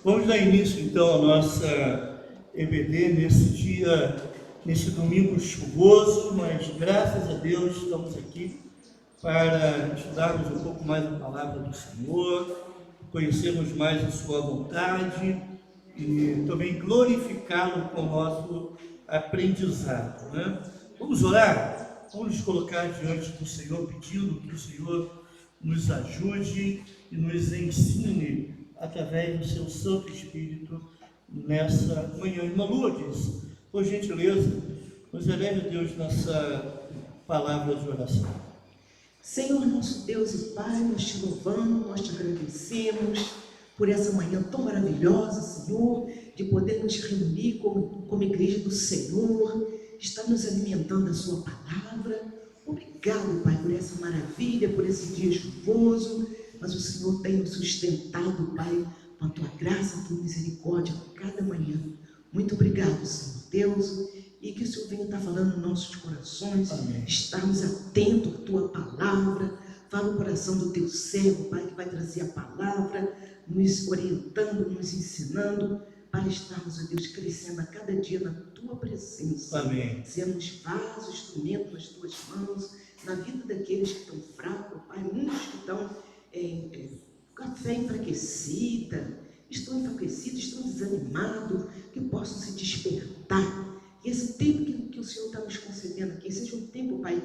Vamos dar início então à nossa EBD nesse domingo chuvoso, mas graças a Deus estamos aqui para estudarmos um pouco mais a palavra do Senhor, conhecermos mais a sua vontade e também glorificá-lo com o nosso aprendizado, né? Vamos orar? Vamos nos colocar diante do Senhor, pedindo que o Senhor nos ajude e nos ensine através do seu Santo Espírito nessa manhã. Irmã Lourdes, por gentileza, nos eleve a Deus nessa palavra de oração. Senhor, nosso Deus e Pai, nós te louvamos, nós te agradecemos por essa manhã tão maravilhosa, Senhor, de poder nos reunir como igreja do Senhor, estar nos alimentando da sua palavra. Obrigado, Pai, por essa maravilha, por esse dia chuvoso, mas o Senhor tem nos sustentado, Pai, com a tua graça, a tua misericórdia, cada manhã. Muito obrigado, Senhor Deus, e que o Senhor venha estar falando nos nossos corações. Amém. Estarmos atentos à tua palavra. Fala o coração do teu servo, Pai, que vai trazer a palavra, nos orientando, nos ensinando, para estarmos, ó Deus, crescendo a cada dia na tua presença. Amém. Sermos vasos, instrumentos nas tuas mãos, na vida daqueles que estão fracos, Pai, muitos que estão com a fé enfraquecida, estão desanimados, que possam se despertar. E esse tempo que o Senhor está nos concedendo aqui, seja um tempo, Pai,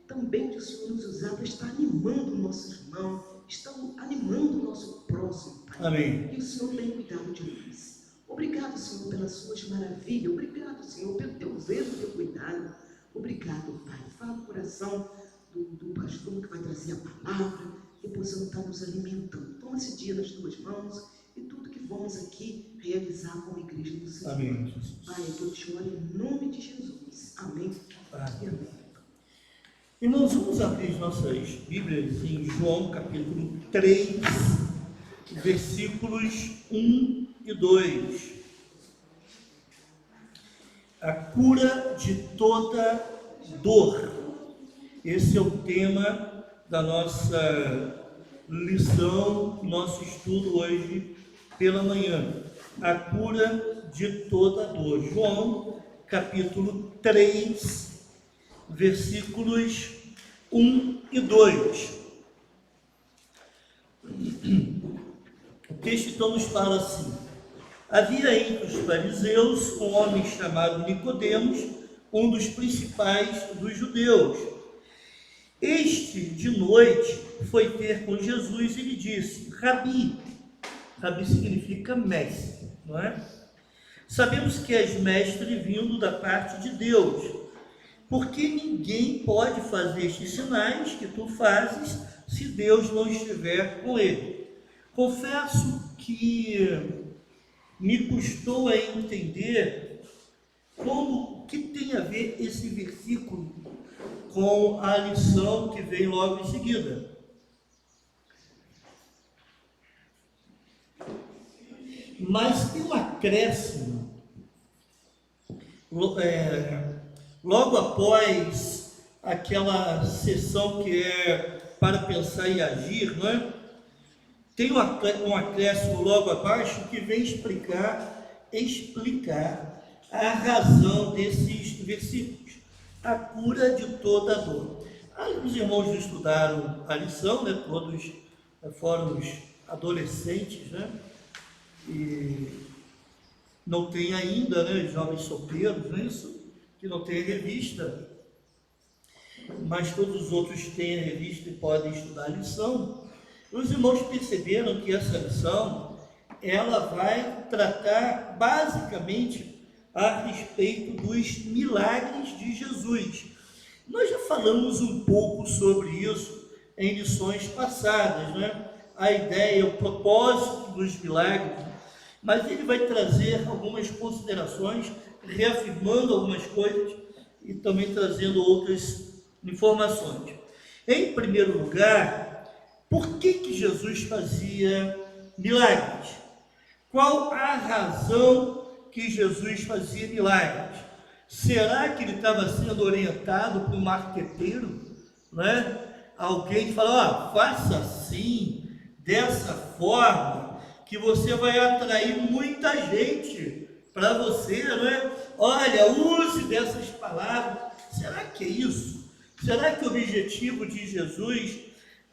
também que o Senhor nos usar para estar animando o nosso irmão, estar animando o nosso próximo, Pai. Amém. Que o Senhor tenha cuidado de nós. Obrigado, Senhor, pelas suas maravilhas. Obrigado, Senhor, pelo teu zelo, teu cuidado. Obrigado, Pai. Fala o coração do pastor que vai trazer a palavra, que possamos estar nos alimentando. Toma esse dia nas tuas mãos e tudo que vamos aqui realizar como igreja do Senhor. Amém, Jesus. Pai, que eu te oro em nome de Jesus. Amém. Amém. Irmãos, vamos abrir nossas Bíblias em João capítulo 3, versículos 1 e 2. A cura de toda dor. Esse é o tema da nossa lição, nosso estudo hoje pela manhã. A cura de toda dor. João capítulo 3, versículos 1 e 2. O texto então nos fala assim: havia entre os fariseus um homem chamado Nicodemos, um dos principais dos judeus. Este, de noite, foi ter com Jesus e lhe disse: Rabi. Rabi significa mestre, não é? Sabemos que és mestre vindo da parte de Deus, porque ninguém pode fazer estes sinais que tu fazes se Deus não estiver com ele. Confesso que me custou a entender o que tem a ver esse versículo com a lição que vem logo em seguida. Mas tem um acréscimo logo após aquela sessão que é para pensar e agir, não é? Tem um acréscimo logo abaixo que vem explicar a razão desses versículos. A cura de toda dor. Os irmãos já estudaram a lição, né? Todos foram os adolescentes, né? E não tem ainda, né? Jovens solteiros, não é isso? Que não tem a revista, mas todos os outros têm a revista e podem estudar a lição. Os irmãos perceberam que essa lição, ela vai tratar basicamente a respeito dos milagres de Jesus. Nós já falamos um pouco sobre isso em lições passadas, né? A ideia, o propósito dos milagres, mas ele vai trazer algumas considerações, reafirmando algumas coisas e também trazendo outras informações. Em primeiro lugar, por que Jesus fazia milagres? Qual a razão que Jesus fazia milagres? Será que ele estava sendo orientado por um marqueteiro, né? Alguém que fala, faça assim, dessa forma, que você vai atrair muita gente para você, não é? Olha, use dessas palavras. Será que é isso? Será que o objetivo de Jesus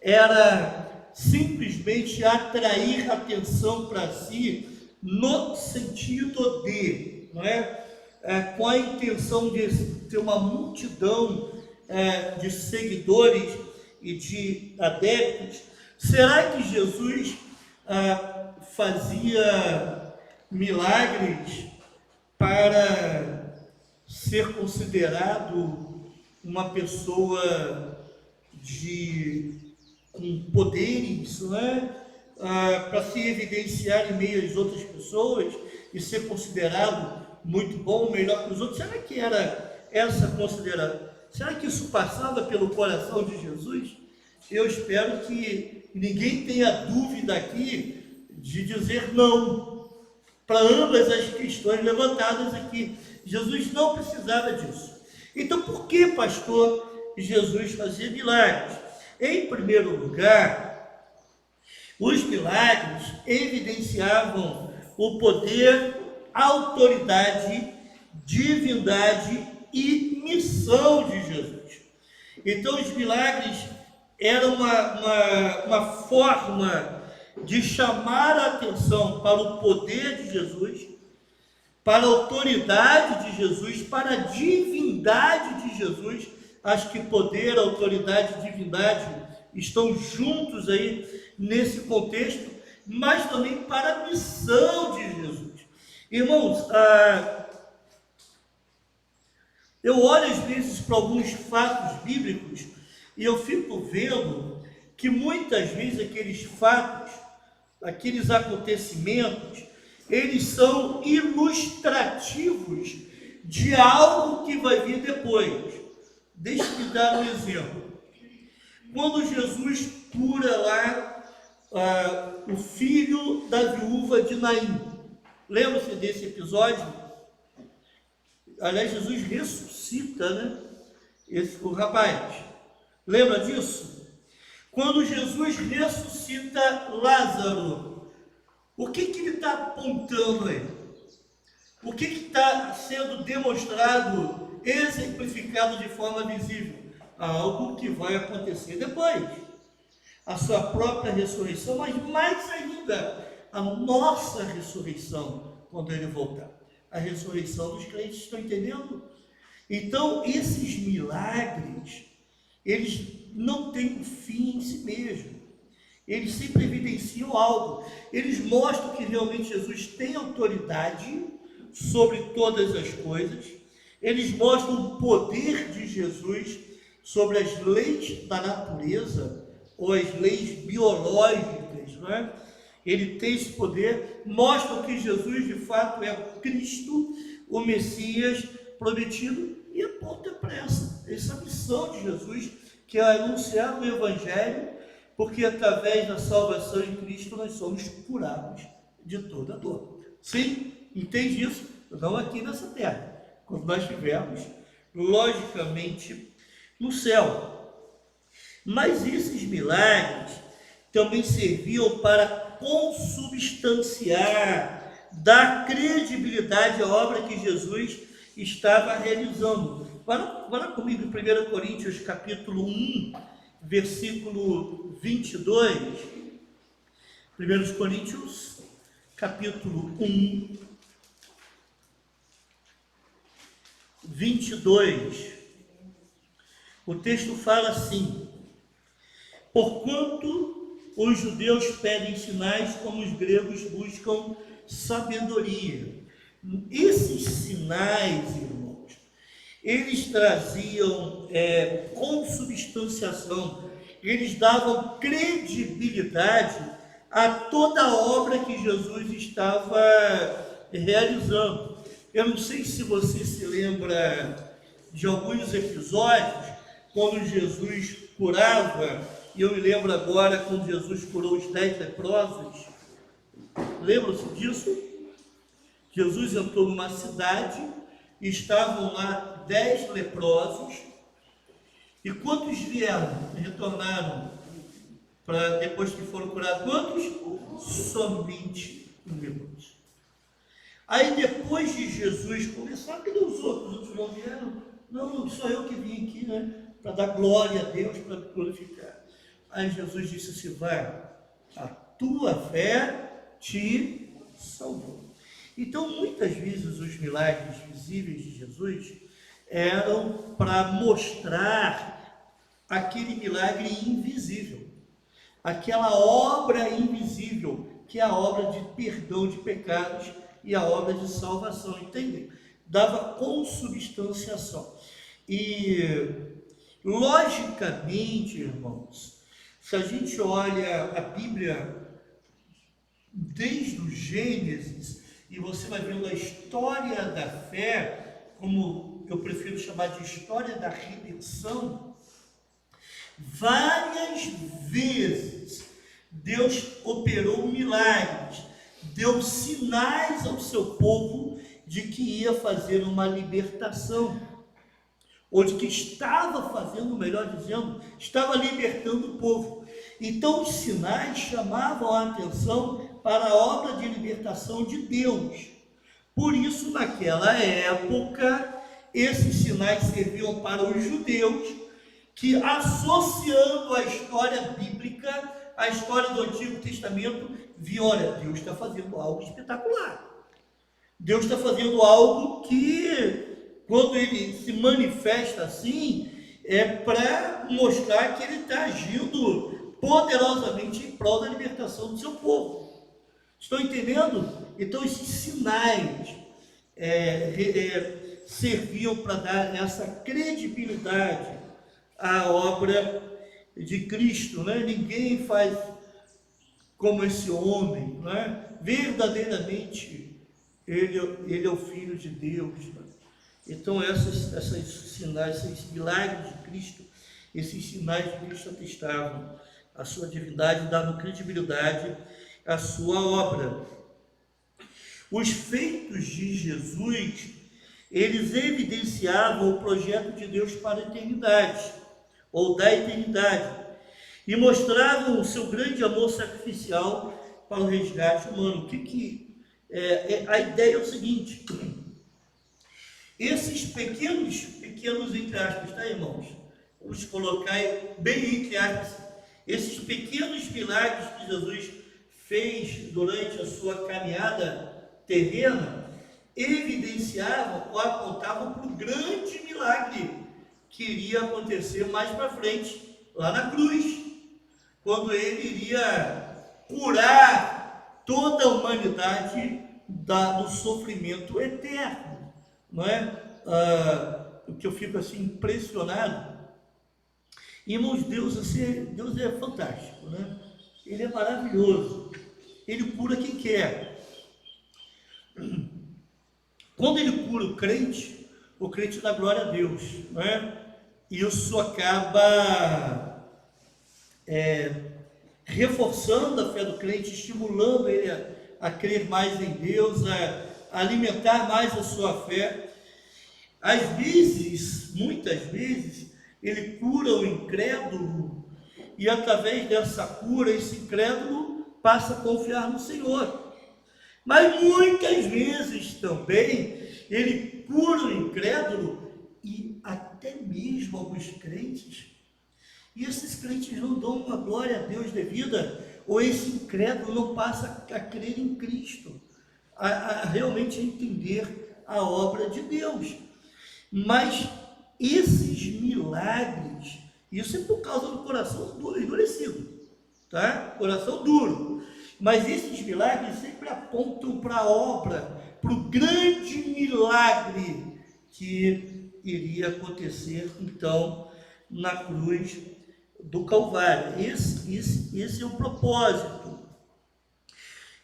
era simplesmente atrair atenção para si no sentido de, não é? Com a intenção de ter uma multidão de seguidores e de adeptos? Será que Jesus fazia milagres para ser considerado uma pessoa com poderes, não é? Para se evidenciar em meio às outras pessoas e ser considerado muito bom, melhor que os outros? Será que era essa consideração? Será que isso passava pelo coração de Jesus? Eu espero que ninguém tenha dúvida aqui de dizer não para ambas as questões levantadas aqui. Jesus não precisava disso. Então, por que, pastor, Jesus fazia milagres? Em primeiro lugar, os milagres evidenciavam o poder, autoridade, divindade e missão de Jesus. Então, os milagres eram uma forma de chamar a atenção para o poder de Jesus, para a autoridade de Jesus, para a divindade de Jesus. Acho que poder, autoridade e divindade estão juntos aí nesse contexto, mas também para a missão de Jesus. Irmãos, eu olho às vezes para alguns fatos bíblicos e eu fico vendo que muitas vezes aqueles fatos, aqueles acontecimentos, eles são ilustrativos de algo que vai vir depois. Deixa-me dar um exemplo. Quando Jesus cura lá o filho da viúva de Naim, lembra-se desse episódio? Aliás, Jesus ressuscita, né? O rapaz. Lembra disso? Quando Jesus ressuscita Lázaro, o que ele está apontando aí? O que está sendo demonstrado, exemplificado de forma visível? Algo que vai acontecer depois. A sua própria ressurreição, mas mais ainda, a nossa ressurreição, quando ele voltar. A ressurreição dos crentes, estão entendendo? Então, esses milagres, eles não têm um fim em si mesmo. Eles sempre evidenciam algo. Eles mostram que realmente Jesus tem autoridade sobre todas as coisas. Eles mostram o poder de Jesus sobre as leis da natureza, ou as leis biológicas, não é? Ele tem esse poder, mostram que Jesus de fato é o Cristo, o Messias prometido, e aponta para essa missão de Jesus, que é anunciar o Evangelho, porque através da salvação em Cristo nós somos curados de toda dor. Sim, entende isso? Não aqui nessa terra, quando nós estivermos, logicamente, no céu. Mas esses milagres também serviam para consubstanciar, dar credibilidade à obra que Jesus estava realizando. Vá comigo em 1 Coríntios capítulo 1, versículo 22. 1 Coríntios capítulo 1, 22. O texto fala assim: porquanto os judeus pedem sinais, como os gregos buscam sabedoria. Esses sinais, irmãos, eles traziam consubstanciação, eles davam credibilidade a toda a obra que Jesus estava realizando. Eu não sei se você se lembra de alguns episódios, quando Jesus curava. E eu me lembro agora quando Jesus curou os 10 leprosos. Lembram-se disso? Jesus entrou numa cidade e estavam lá 10 leprosos. E quantos vieram? Retornaram? para depois que foram curados quantos? Somente 1 minuto. Aí depois de Jesus começar, cadê os outros? Os outros não vieram? Não, sou eu que vim aqui, né? Para dar glória a Deus, para glorificar. Aí Jesus disse assim: vai, a tua fé te salvou. Então, muitas vezes os milagres visíveis de Jesus eram para mostrar aquele milagre invisível, aquela obra invisível, que é a obra de perdão de pecados e a obra de salvação, entende? Dava consubstanciação. E, logicamente, irmãos, se a gente olha a Bíblia desde o Gênesis, e você vai vendo a história da fé, como eu prefiro chamar de história da redenção, várias vezes Deus operou milagres, deu sinais ao seu povo de que ia fazer uma libertação, ou de que estava fazendo, melhor dizendo, estava libertando o povo. Então os sinais chamavam a atenção para a obra de libertação de Deus. Por isso, naquela época, esses sinais serviam para os judeus, que, associando a história bíblica, a história do Antigo Testamento, viam: olha, Deus está fazendo algo espetacular. Deus está fazendo algo que, quando ele se manifesta assim, é para mostrar que ele está agindo poderosamente em prol da libertação do seu povo. Estão entendendo? Então, esses sinais serviam para dar essa credibilidade à obra de Cristo, né? Ninguém faz como esse homem, né? Verdadeiramente, ele é o Filho de Deus, né? Então, esses sinais, esses milagres de Cristo, esses sinais de Cristo atestavam a sua divindade, davam credibilidade à sua obra. Os feitos de Jesus, eles evidenciavam o projeto de Deus para a eternidade, ou da eternidade, e mostravam o seu grande amor sacrificial para o resgate humano. A ideia é o seguinte: esses pequenos entre aspas, tá, irmãos? Vamos colocar bem entre aspas, esses pequenos milagres que Jesus fez durante a sua caminhada terrena, evidenciavam ou apontavam para o grande milagre que iria acontecer mais para frente, lá na cruz, quando ele iria curar toda a humanidade do sofrimento eterno, não é? O que eu fico assim impressionado, irmãos, Deus é fantástico, né? Ele é maravilhoso, ele cura quem quer. Quando ele cura o crente dá glória a Deus, não é? Isso acaba reforçando a fé do crente, estimulando ele a crer mais em Deus, a alimentar mais a sua fé. Às vezes, muitas vezes, ele cura o incrédulo, e através dessa cura, esse incrédulo passa a confiar no Senhor. Mas muitas vezes também ele cura o incrédulo e até mesmo alguns crentes, e esses crentes não dão uma glória a Deus devida, ou esse incrédulo não passa a crer em Cristo, a realmente entender a obra de Deus. Mas esses milagres, isso é por causa do coração endurecido, tá? Coração duro. Mas esses milagres sempre apontam para a obra, para o grande milagre que iria acontecer, então, na cruz do Calvário. Esse é o propósito.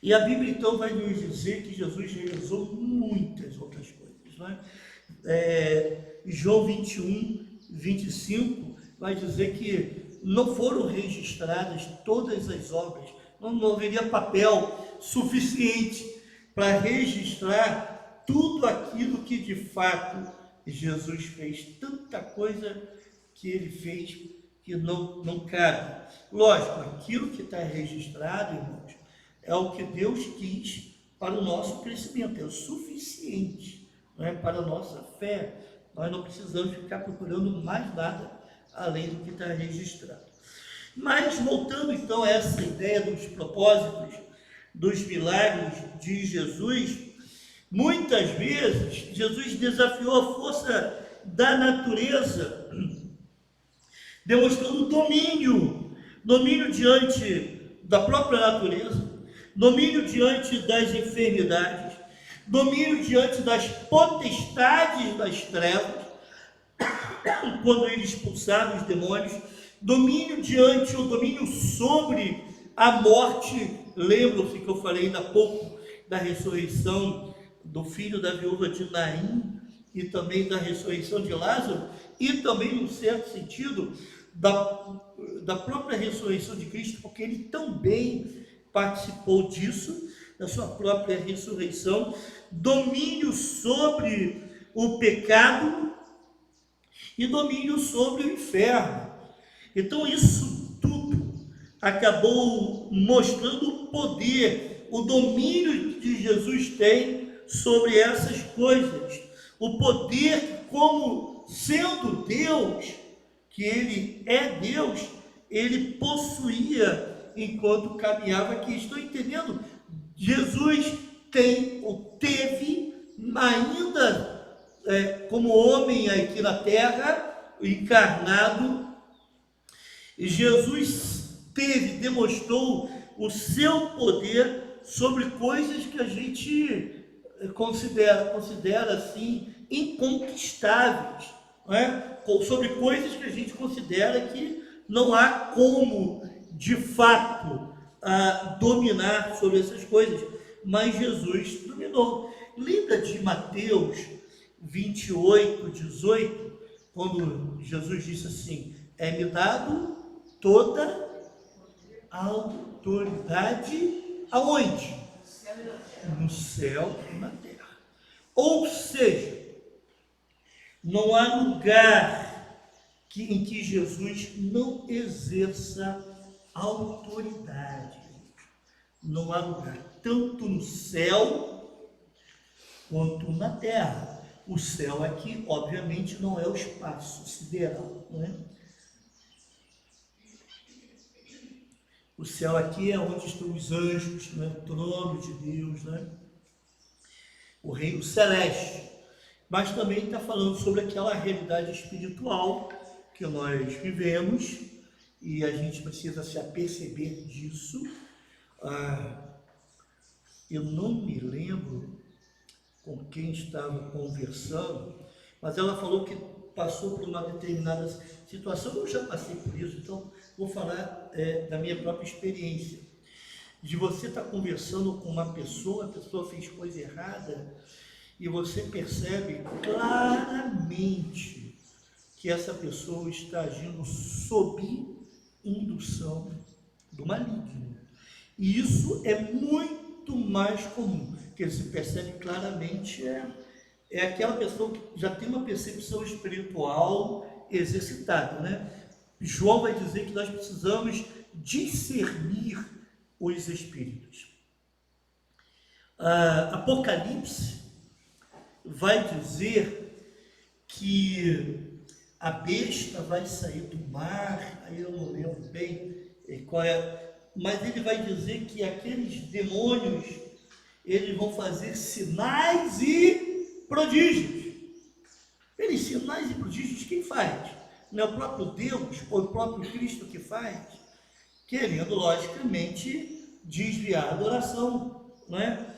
E a Bíblia, então, vai nos dizer que Jesus realizou muitas outras coisas, não é? João 21, 25, vai dizer que não foram registradas todas as obras, não haveria papel suficiente para registrar tudo aquilo que de fato Jesus fez. Tanta coisa que ele fez que não cabe. Lógico, aquilo que está registrado, irmãos, é o que Deus quis para o nosso crescimento, é o suficiente, não é, para a nossa fé. Nós não precisamos ficar procurando mais nada além do que está registrado. Mas voltando então a essa ideia dos propósitos, dos milagres de Jesus, muitas vezes Jesus desafiou a força da natureza, demonstrando domínio diante da própria natureza, domínio diante das enfermidades, domínio diante das potestades das trevas, quando ele expulsava os demônios, domínio sobre a morte. Lembram-se que eu falei ainda há pouco da ressurreição do filho da viúva de Naim e também da ressurreição de Lázaro, e também, num certo sentido, da própria ressurreição de Cristo, porque ele também participou disso, da sua própria ressurreição, domínio sobre o pecado e domínio sobre o inferno. Então isso tudo acabou mostrando o poder, o domínio que Jesus tem sobre essas coisas, o poder como sendo Deus, que ele é Deus, ele possuía enquanto caminhava aqui. Estou entendendo? Jesus teve ainda como homem aqui na terra, encarnado. Jesus demonstrou o seu poder sobre coisas que a gente considera assim inconquistáveis, não é? Sobre coisas que a gente considera que não há como de fato dominar sobre essas coisas, mas Jesus dominou. Lembra de Mateus 28, 18, quando Jesus disse assim: é-me dado toda a autoridade, aonde? No céu e na terra. Ou seja, não há lugar em que Jesus não exerça autoridade. Não há lugar, tanto no céu quanto na terra. O céu aqui, obviamente, não é o espaço sideral, não é? O céu aqui é onde estão os anjos, né? O trono de Deus, né? O reino celeste. Mas também está falando sobre aquela realidade espiritual que nós vivemos, e a gente precisa se aperceber disso. Eu não me lembro com quem estava conversando, mas ela falou que passou por uma determinada situação. Eu já passei por isso, então vou falar da minha própria experiência. De você estar conversando com uma pessoa, a pessoa fez coisa errada, e você percebe claramente que essa pessoa está agindo sob indução do maligno. E isso é muito mais comum, que se percebe claramente, é aquela pessoa que já tem uma percepção espiritual exercitada, né? João vai dizer que nós precisamos discernir os espíritos. Apocalipse vai dizer que a besta vai sair do mar, aí eu não lembro bem qual é, mas ele vai dizer que aqueles demônios, eles vão fazer sinais e prodígios. Eles, sinais e prodígios, quem faz? Não é o próprio Deus ou o próprio Cristo que faz? Querendo, logicamente, desviar a adoração, não é?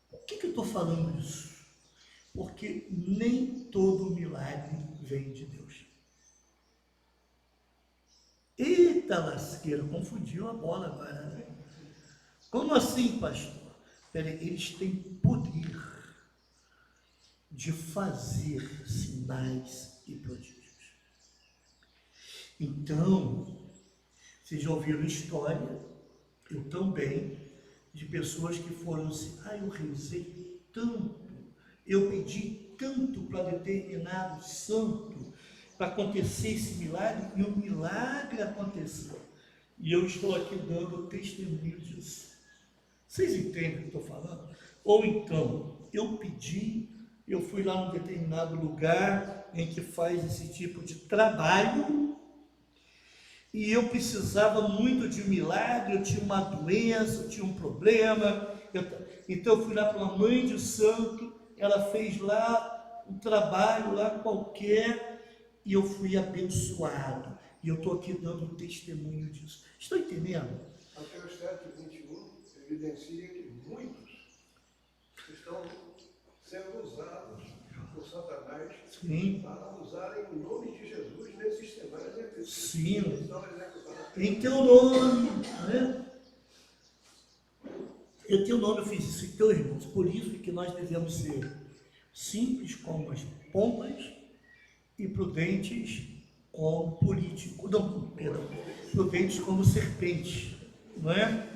Por que eu estou falando isso? Porque nem todo milagre vem de Deus. Eita lasqueira, confundiu a bola agora, né? Como assim, pastor? Peraí, eles têm poder de fazer sinais e prodígios. Então, vocês já ouviram história, eu também, de pessoas que foram assim: eu rezei tanto, eu pedi tanto para determinado santo, para acontecer esse milagre, e o milagre aconteceu. E eu estou aqui dando testemunho disso. Vocês entendem o que eu estou falando? Ou então, eu fui lá num determinado lugar em que faz esse tipo de trabalho, e eu precisava muito de um milagre, eu tinha uma doença, eu tinha um problema, então eu fui lá para uma mãe de santo, ela fez lá um trabalho lá qualquer, e eu fui abençoado, e eu estou aqui dando um testemunho disso. Estão entendendo? Até o estádio 21 evidencia que muitos estão sendo usados por Satanás Sim. para usarem o nome de Jesus nesses cenários efetivos. Sim. Estão executando. Em teu nome, né? Em teu nome eu fiz isso, então, irmãos, por isso que nós devemos ser simples como as pombas e prudentes como políticos, não, perdão, prudentes como serpentes, não é?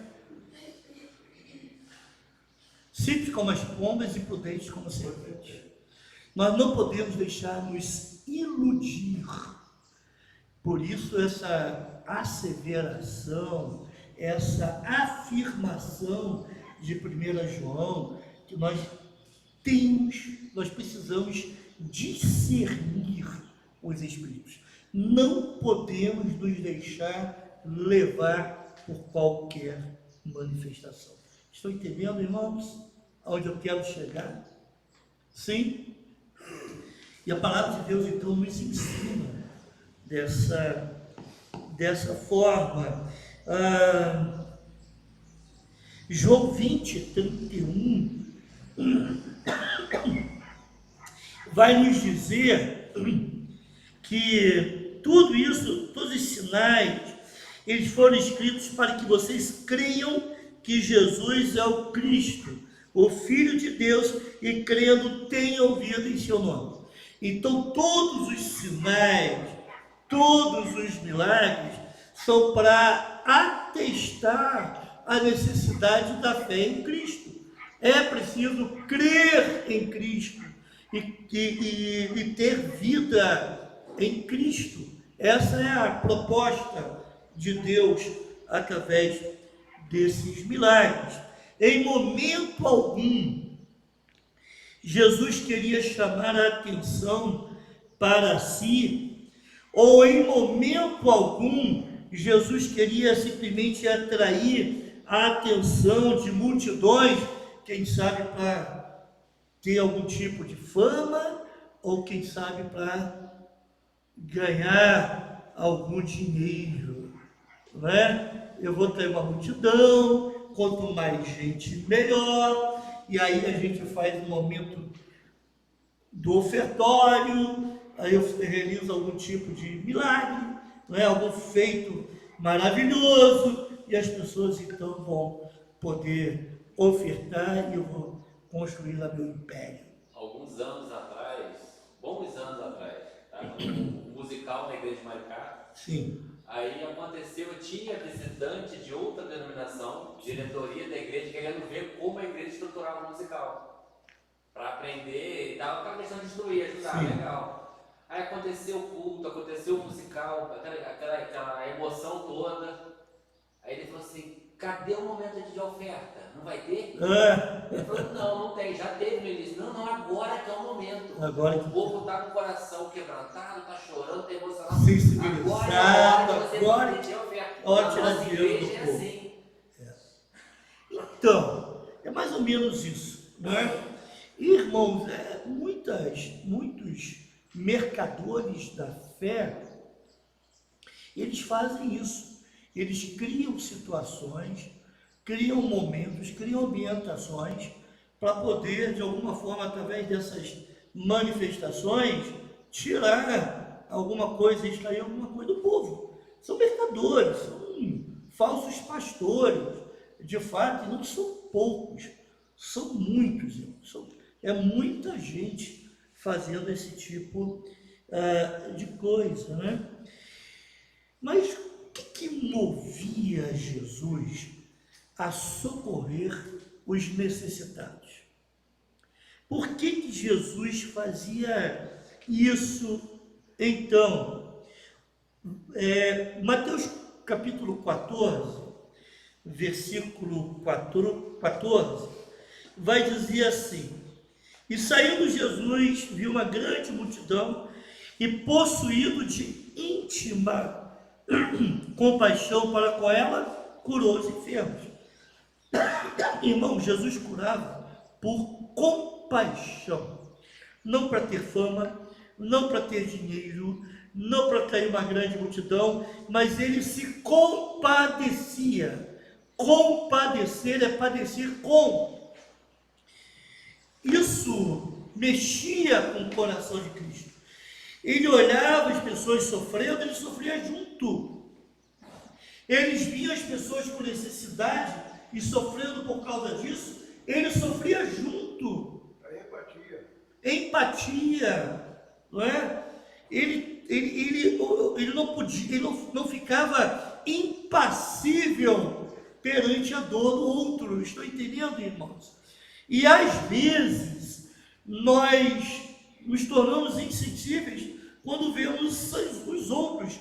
Simples como as pombas e prudentes como serpentes. Nós não podemos deixar nos iludir. Por isso essa asseveração, essa afirmação de 1 João, que nós precisamos discernir os Espíritos. Não podemos nos deixar levar por qualquer manifestação. Estão entendendo, irmãos, aonde eu quero chegar? Sim? E a palavra de Deus, então, nos ensina dessa forma. João 20, 31 vai nos dizer que tudo isso, todos os sinais, eles foram escritos para que vocês creiam que Jesus é o Cristo, o Filho de Deus, e crendo tenham vida em seu nome. Então todos os sinais, todos os milagres são para atestar a necessidade da fé em Cristo. É preciso crer em Cristo e ter vida em Cristo. Essa é a proposta de Deus através desses milagres. Em momento algum, Jesus queria chamar a atenção para si, ou em momento algum, Jesus queria simplesmente atrair a atenção de multidões, quem sabe para ter algum tipo de fama, ou quem sabe para ganhar algum dinheiro, não é? Eu vou ter uma multidão, quanto mais gente, melhor, e aí a gente faz um momento do ofertório, aí eu realizo algum tipo de milagre, não é? Algum feito maravilhoso, e as pessoas então vão poder ofertar e eu vou construir lá meu império. Alguns anos atrás, bons anos atrás, tá? Um musical na igreja de Maricá. Sim. Aí aconteceu, tinha visitante de outra denominação, diretoria da igreja, querendo ver como a igreja estruturava o musical, para aprender e tal, aquela questão de instruir, ajudar, Sim. legal. Aí aconteceu o culto, aconteceu o musical, aquela emoção toda. Aí ele falou assim: cadê o momento de oferta? Não vai ter? Ele falou: não tem, já teve no início. Não, agora que é o momento. Agora o povo está com o coração quebrantado, está chorando, está emocionado. Sensibilizado, agora pedir oferta. hora de tirar Nossa dinheiro do igreja é povo. assim. Então, é mais ou menos isso, não é? Irmãos, muitos mercadores da fé, eles fazem isso. Eles criam situações, criam momentos, criam ambientações para poder, de alguma forma, através dessas manifestações, tirar alguma coisa, extrair alguma coisa do povo. São mercadores, são falsos pastores, de fato, não são poucos, são muitos, é muita gente fazendo esse tipo de coisa, né? Mas o que movia Jesus a socorrer os necessitados? Por que Jesus fazia isso Então, Mateus capítulo 14, versículo 14, vai dizer assim: e saindo Jesus, viu uma grande multidão, e possuído de íntima compaixão para com ela, curou os enfermos. Irmão, Jesus curava por compaixão, não para ter fama, não para ter dinheiro, não para atrair uma grande multidão, mas ele se compadecia. Compadecer é padecer com. Isso mexia com o coração de Cristo. Ele olhava as pessoas sofrendo, ele sofria junto. Eles viam as pessoas com necessidade e sofrendo por causa disso, ele sofria junto. A empatia. Empatia, não é? Ele não podia, ele não ficava impassível perante a dor do outro. Estou entendendo, irmãos? E às vezes nós nos tornamos insensíveis quando vemos os outros,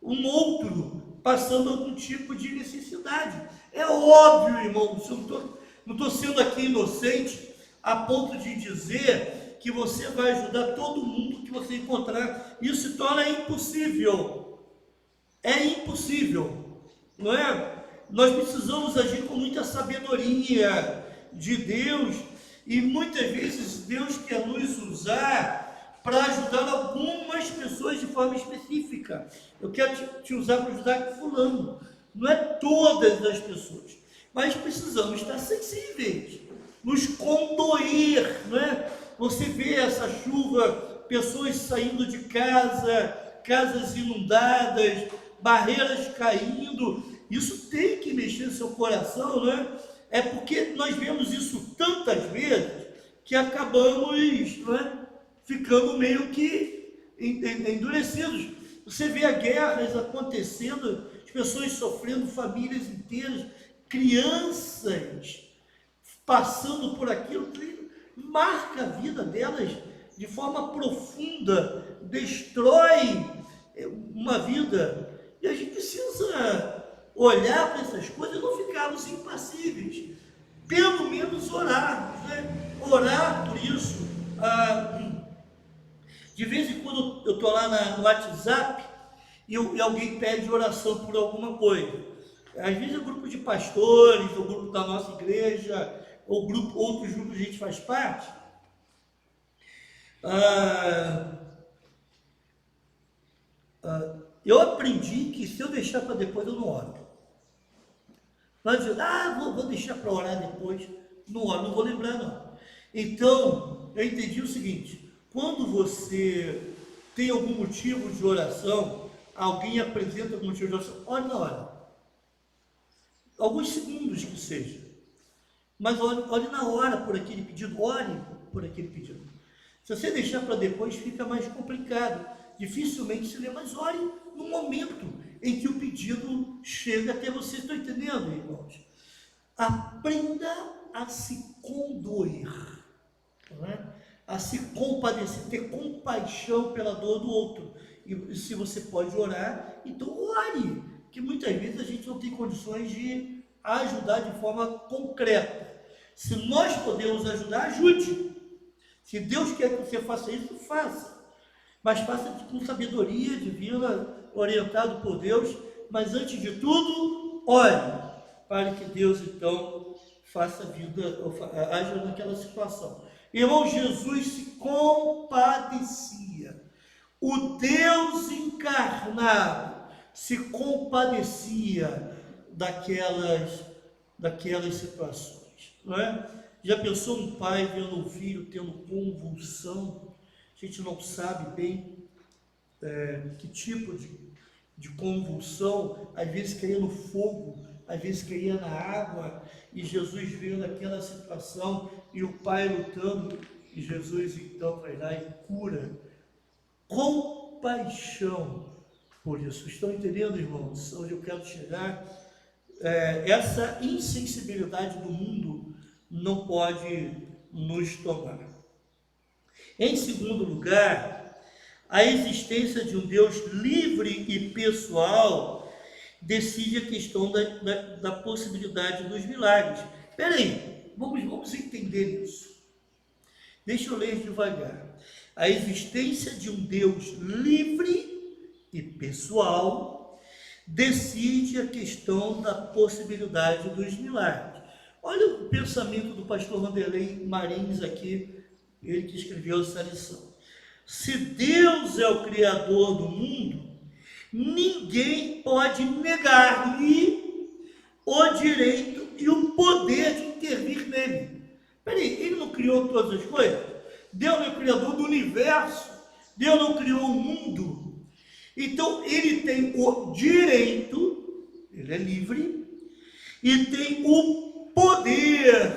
um outro passando algum tipo de necessidade. É óbvio, irmão, não estou sendo aqui inocente a ponto de dizer que você vai ajudar todo mundo que você encontrar. Isso se torna impossível. É impossível, não é? Nós precisamos agir com muita sabedoria de Deus, e muitas vezes Deus quer nos usar para ajudar algumas pessoas de forma específica. Eu quero te usar para ajudar fulano. Não é todas as pessoas, mas precisamos estar sensíveis, nos condoer, não é? Você vê essa chuva, pessoas saindo de casa, casas inundadas, barreiras caindo, isso tem que mexer no seu coração, não é? É porque nós vemos isso tantas vezes que acabamos, não é, ficando meio que endurecidos. Você vê guerras acontecendo, as pessoas sofrendo, famílias inteiras, crianças passando por aquilo que marca a vida delas de forma profunda, destrói uma vida. E a gente precisa olhar para essas coisas e não ficarmos impassíveis, pelo menos orarmos, né? Orar por isso. De vez em quando eu estou lá no WhatsApp e alguém pede oração por alguma coisa. Às vezes é um grupo de pastores, ou grupo da nossa igreja, ou outros grupos que a gente faz parte. Eu aprendi que se eu deixar para depois, eu não oro. Não adianta, vou deixar para orar depois, não oro, não vou lembrar não. Então, eu entendi o seguinte: quando você tem algum motivo de oração, alguém apresenta algum motivo de oração, ore na hora. Alguns segundos que seja. Mas ore na hora por aquele pedido, ore por aquele pedido. Se você deixar para depois, fica mais complicado. Dificilmente se lê, mas ore no momento em que o pedido chega até você. Estão entendendo, irmãos? Aprenda a se condoer, não é? A se compadecer, ter compaixão pela dor do outro. E se você pode orar, então ore, que muitas vezes a gente não tem condições de ajudar de forma concreta. Se nós podemos ajudar, ajude. Se Deus quer que você faça isso, faça. Mas faça com sabedoria divina, orientado por Deus. Mas antes de tudo, ore, para que Deus então faça vida, haja naquela situação. Irmão, Jesus se compadecia. O Deus encarnado se compadecia daquelas situações, não é? Já pensou um pai vendo um filho tendo convulsão? A gente não sabe bem que tipo de convulsão, às vezes caía no fogo, às vezes caía na água, e Jesus vendo aquela situação, e o pai lutando, e Jesus então vai lá e cura. Compaixão por isso. Estão entendendo, irmãos, onde eu quero chegar? Essa insensibilidade do mundo não pode nos tomar. Em segundo lugar, a existência de um Deus livre e pessoal decide a questão da possibilidade dos milagres. Espera aí, vamos entender isso. Deixa eu ler devagar. A existência de um Deus livre e pessoal decide a questão da possibilidade dos milagres. Olha o pensamento do pastor Vanderlei Marins aqui, ele que escreveu essa lição. Se Deus é o Criador do mundo, ninguém pode negar-lhe o direito e o poder de intervir nele. Peraí, ele não criou todas as coisas? Deus não é o Criador do universo? Deus não criou o mundo? Então, ele tem o direito, ele é livre, e tem o poder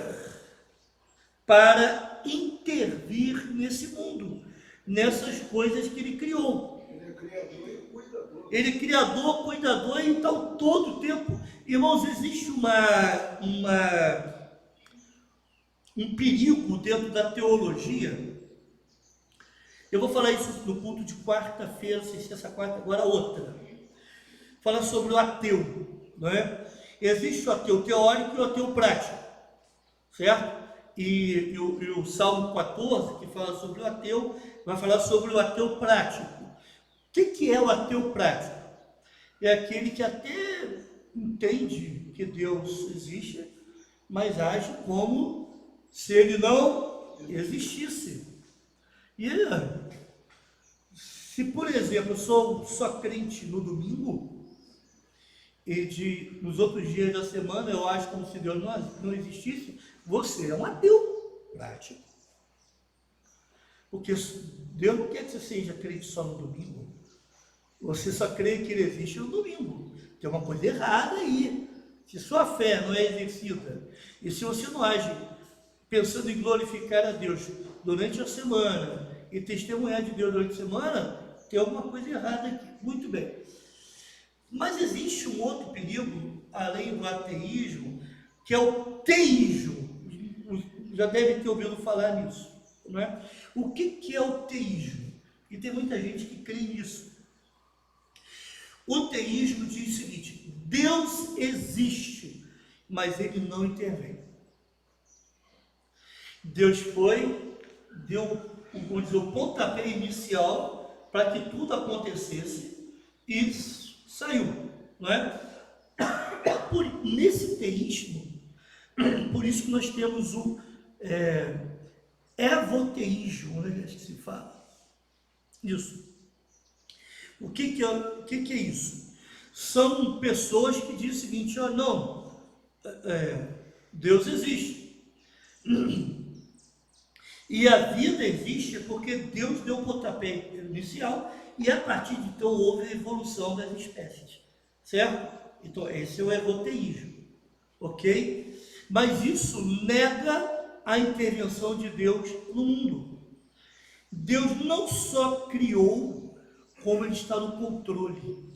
para intervir nesse mundo, nessas coisas que ele criou. Ele é criador e cuidador. Ele é criador, cuidador e tal todo o tempo. Irmãos, existe um perigo dentro da teologia. Eu vou falar isso no culto de quarta-feira, não sei se essa quarta, agora outra. Falar sobre o ateu, não é? Existe o ateu teórico e o ateu prático, certo? E o Salmo 14, que fala sobre o ateu, vai falar sobre o ateu prático. O que é o ateu prático? É aquele que até entende que Deus existe, mas age como se ele não existisse. E se, por exemplo, eu sou só crente no domingo, e nos outros dias da semana eu acho como se Deus não existisse, você é um ateu prático. Porque Deus não quer que você seja crente só no domingo. Você só crê que ele existe no domingo. Tem uma coisa errada aí. Se sua fé não é exercida, e se você não age pensando em glorificar a Deus durante a semana, e testemunhar de Deus durante a semana, tem alguma coisa errada aqui. Muito bem. Mas existe um outro perigo, além do ateísmo, que é o teísmo. Já deve ter ouvido falar nisso, não é? O que é o teísmo? E tem muita gente que crê nisso. O teísmo diz o seguinte: Deus existe, mas ele não intervém. Deus deu o pontapé inicial para que tudo acontecesse e saiu, não é? Nesse teísmo, por isso que nós temos o evoteísmo, né, que se fala. Isso. O que é isso? São pessoas que dizem o seguinte: ó, não, Deus existe. E a vida existe porque Deus deu o pontapé inicial e a partir de então houve a evolução das espécies, certo? Então esse é o evoteísmo, ok? Mas isso nega a intervenção de Deus no mundo. Deus não só criou, como ele está no controle.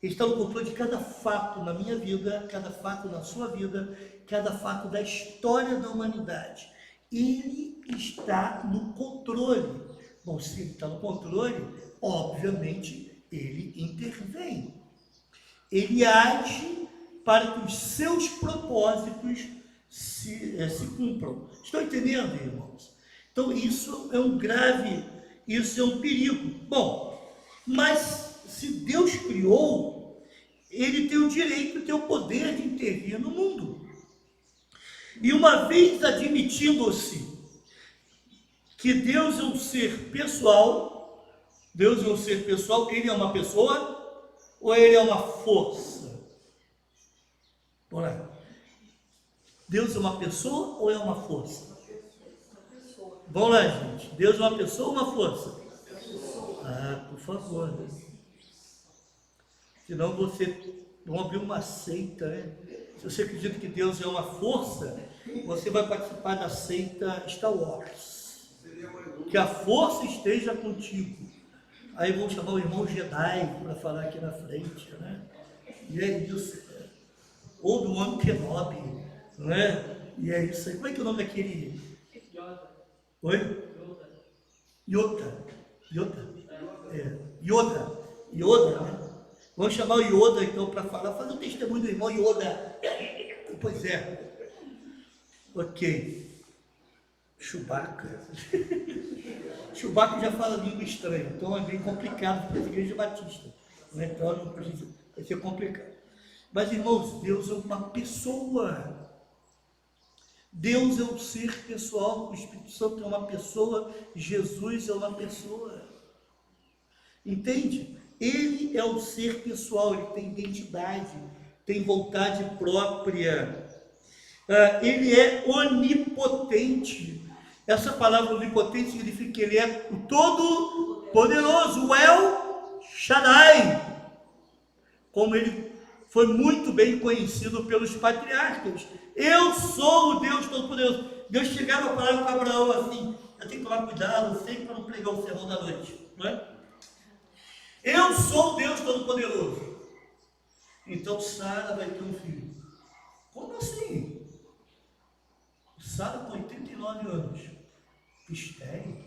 Ele está no controle de cada fato na minha vida, cada fato na sua vida, cada fato da história da humanidade. Ele está no controle. Bom, se ele está no controle, obviamente ele intervém. Ele age para que os seus propósitos se cumpram. Estão entendendo, irmãos? Então isso é um perigo. Bom, mas se Deus criou, ele tem o direito, tem o poder de intervir no mundo. E uma vez admitindo-se que Deus é um ser pessoal, ele é uma pessoa ou ele é uma força? Vamos lá. Deus é uma pessoa ou é uma força? Vamos lá, gente. Deus é uma pessoa ou uma força? Ah, por favor. Senão vão abrir uma seita, né? Se você acredita que Deus é uma força, você vai participar da seita Star Wars. Que a força esteja contigo. Aí vão chamar o irmão Jedi para falar aqui na frente, né? E é isso. Ou do Ano Kenobi, não é? E é isso aí. Como é que é o nome daquele? Oi? Yoda. Yoda. Yoda, né? Vamos chamar o Yoda então para falar, fazer o testemunho do irmão Yoda. Pois é. Ok. Chewbacca. Chewbacca já fala língua estranha, então é bem complicado para a igreja batista. Né? Então não precisa, vai ser complicado. Mas irmãos, Deus é uma pessoa. Deus é um ser pessoal, o Espírito Santo é uma pessoa, Jesus é uma pessoa. Entende? Ele é um ser pessoal, ele tem identidade, tem vontade própria. Ele é onipotente. Essa palavra onipotente significa que ele é o todo-poderoso, o El Shaddai. Como ele foi muito bem conhecido pelos patriarcas. Eu sou o Deus Todo-Poderoso. Deus chegava a falar com Abraão assim, eu tenho que tomar cuidado sempre para não pregar o sermão da noite, não é? Eu sou o Deus Todo-Poderoso. Então Sara vai ter um filho. Como assim? Sara com 89 anos. Estéril.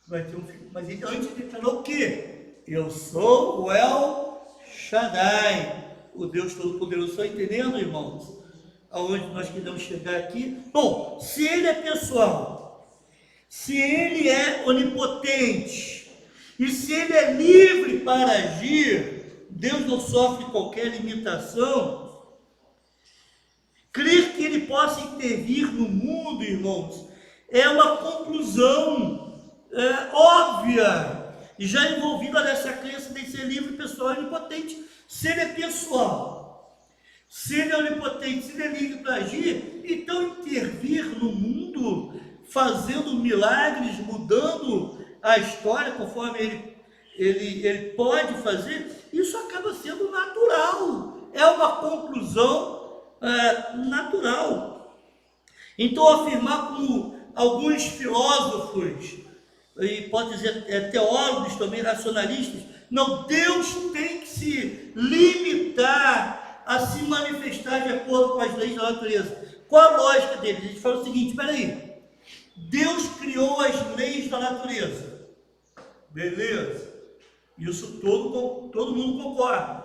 Vai ter um filho. Mas ele antes declarou o quê? Eu sou o El Shaddai, o Deus Todo-Poderoso. Estão entendendo, irmãos? Aonde nós queremos chegar aqui? Bom, se ele é pessoal, se ele é onipotente, e se ele é livre para agir, Deus não sofre qualquer limitação. Crer que ele possa intervir no mundo, irmãos, é uma conclusão óbvia, já envolvida nessa crença de ser livre, pessoal e onipotente. Se ele é pessoal, se ele é onipotente, se ele é livre para agir, então intervir no mundo, fazendo milagres, mudando a história conforme ele pode fazer, isso acaba sendo natural, é uma conclusão natural. Então afirmar como alguns filósofos, e pode dizer teólogos também, racionalistas, não, Deus tem que se limitar a se manifestar de acordo com as leis da natureza. Qual a lógica deles? Eles falam o seguinte, espera aí, Deus criou as leis da natureza. Beleza, isso todo mundo concorda.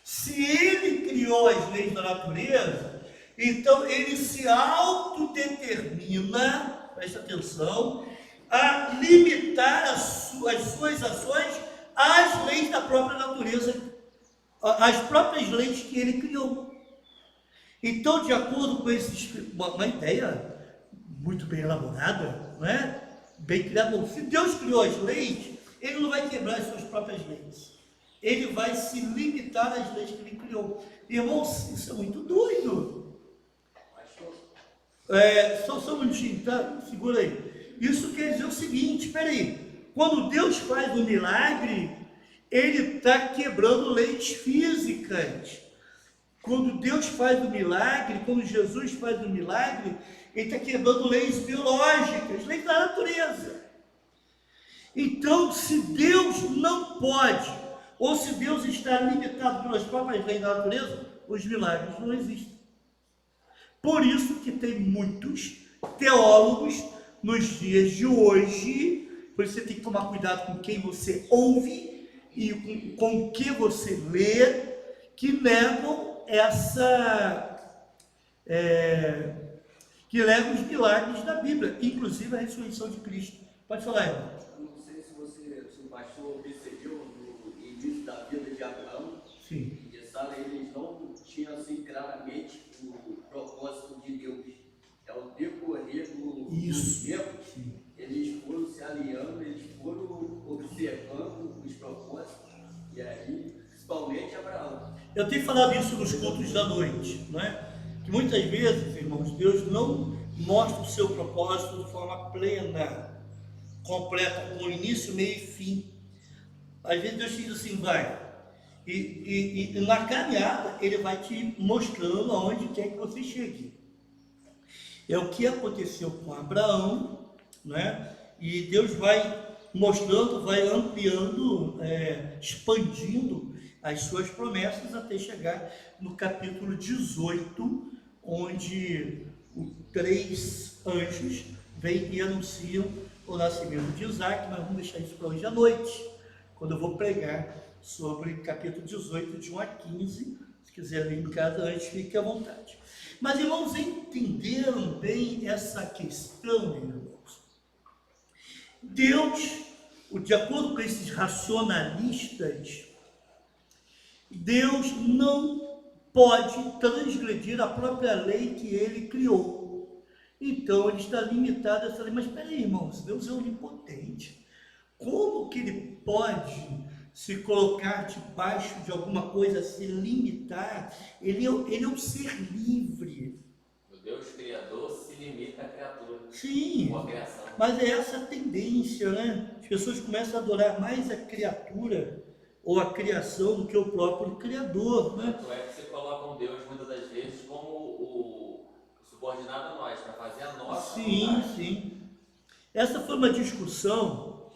Se ele criou as leis da natureza, então ele se autodetermina, presta atenção, a limitar as suas ações às leis da própria natureza, às próprias leis que ele criou. Então, de acordo com uma ideia muito bem elaborada, não é? Bem criada. Se Deus criou as leis, ele não vai quebrar as suas próprias leis. Ele vai se limitar às leis que ele criou. Irmãos, isso é muito doido. Só um minutinho, tá? Segura aí. Isso quer dizer o seguinte, espera aí. Quando Deus faz um milagre, ele está quebrando leis físicas. Quando Deus faz um milagre, quando Jesus faz um milagre, ele está quebrando leis biológicas, leis da natureza. Então, se Deus não pode, ou se Deus está limitado pelas próprias leis da natureza, os milagres não existem. Por isso que tem muitos teólogos nos dias de hoje, por isso você tem que tomar cuidado com quem você ouve e com o que você lê, que negam que negam os milagres da Bíblia, inclusive a ressurreição de Cristo. Pode falar, irmão. Eu não sei se o pastor percebeu no início da vida de Abraão. Sim. E Sara, eles não tinham assim claramente o propósito de Deus. É o decorrer do tempo, eles foram se alinhando, eles foram observando os propósitos, e aí, principalmente Abraão. Eu tenho falado isso nos cultos da noite, não é? Que muitas vezes, irmãos, Deus não mostra o seu propósito de forma plena, completa, com início, meio e fim. Às vezes Deus diz assim, vai, e na caminhada Ele vai te mostrando aonde quer que você chegue. É o que aconteceu com Abraão, né? E Deus vai mostrando, vai ampliando, expandindo as suas promessas até chegar no capítulo 18, onde 3 anjos vêm e anunciam o nascimento de Isaac, mas vamos deixar isso para hoje à noite, quando eu vou pregar sobre capítulo 18, de 1 a 15, se quiser ler em casa antes, fique à vontade. Mas, irmãos, entenderam bem essa questão, irmãos? Deus, de acordo com esses racionalistas, Deus não pode transgredir a própria lei que ele criou. Então, ele está limitado a essa lei. Mas espera aí, irmãos, Deus é onipotente. Como que ele pode se colocar debaixo de alguma coisa, se limitar? Ele é um ser livre. O Deus Criador se limita à criatura. Sim, Ou à criação. mas é essa a tendência, né? As pessoas começam a adorar mais a criatura ou a criação do que o próprio Criador, né? Tanto é que você coloca um Deus, muitas das vezes, como o subordinado a nós, para fazer a nossa vontade. Sim. Essa foi uma discussão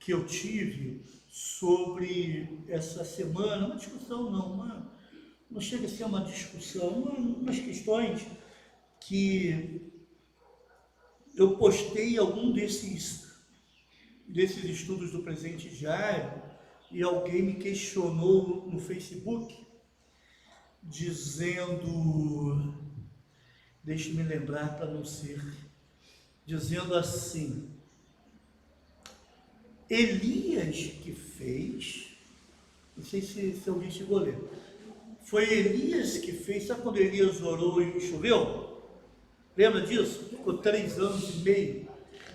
que eu tive sobre essa semana, uma discussão não chega a ser uma discussão, umas questões que eu postei algum desses estudos do presente diário e alguém me questionou no Facebook, dizendo, deixe-me lembrar para não ser, dizendo assim: Elias que fez, não sei se alguém chegou a ler, foi Elias que fez, sabe quando Elias orou e choveu? Lembra disso? Ficou 3 anos e meio.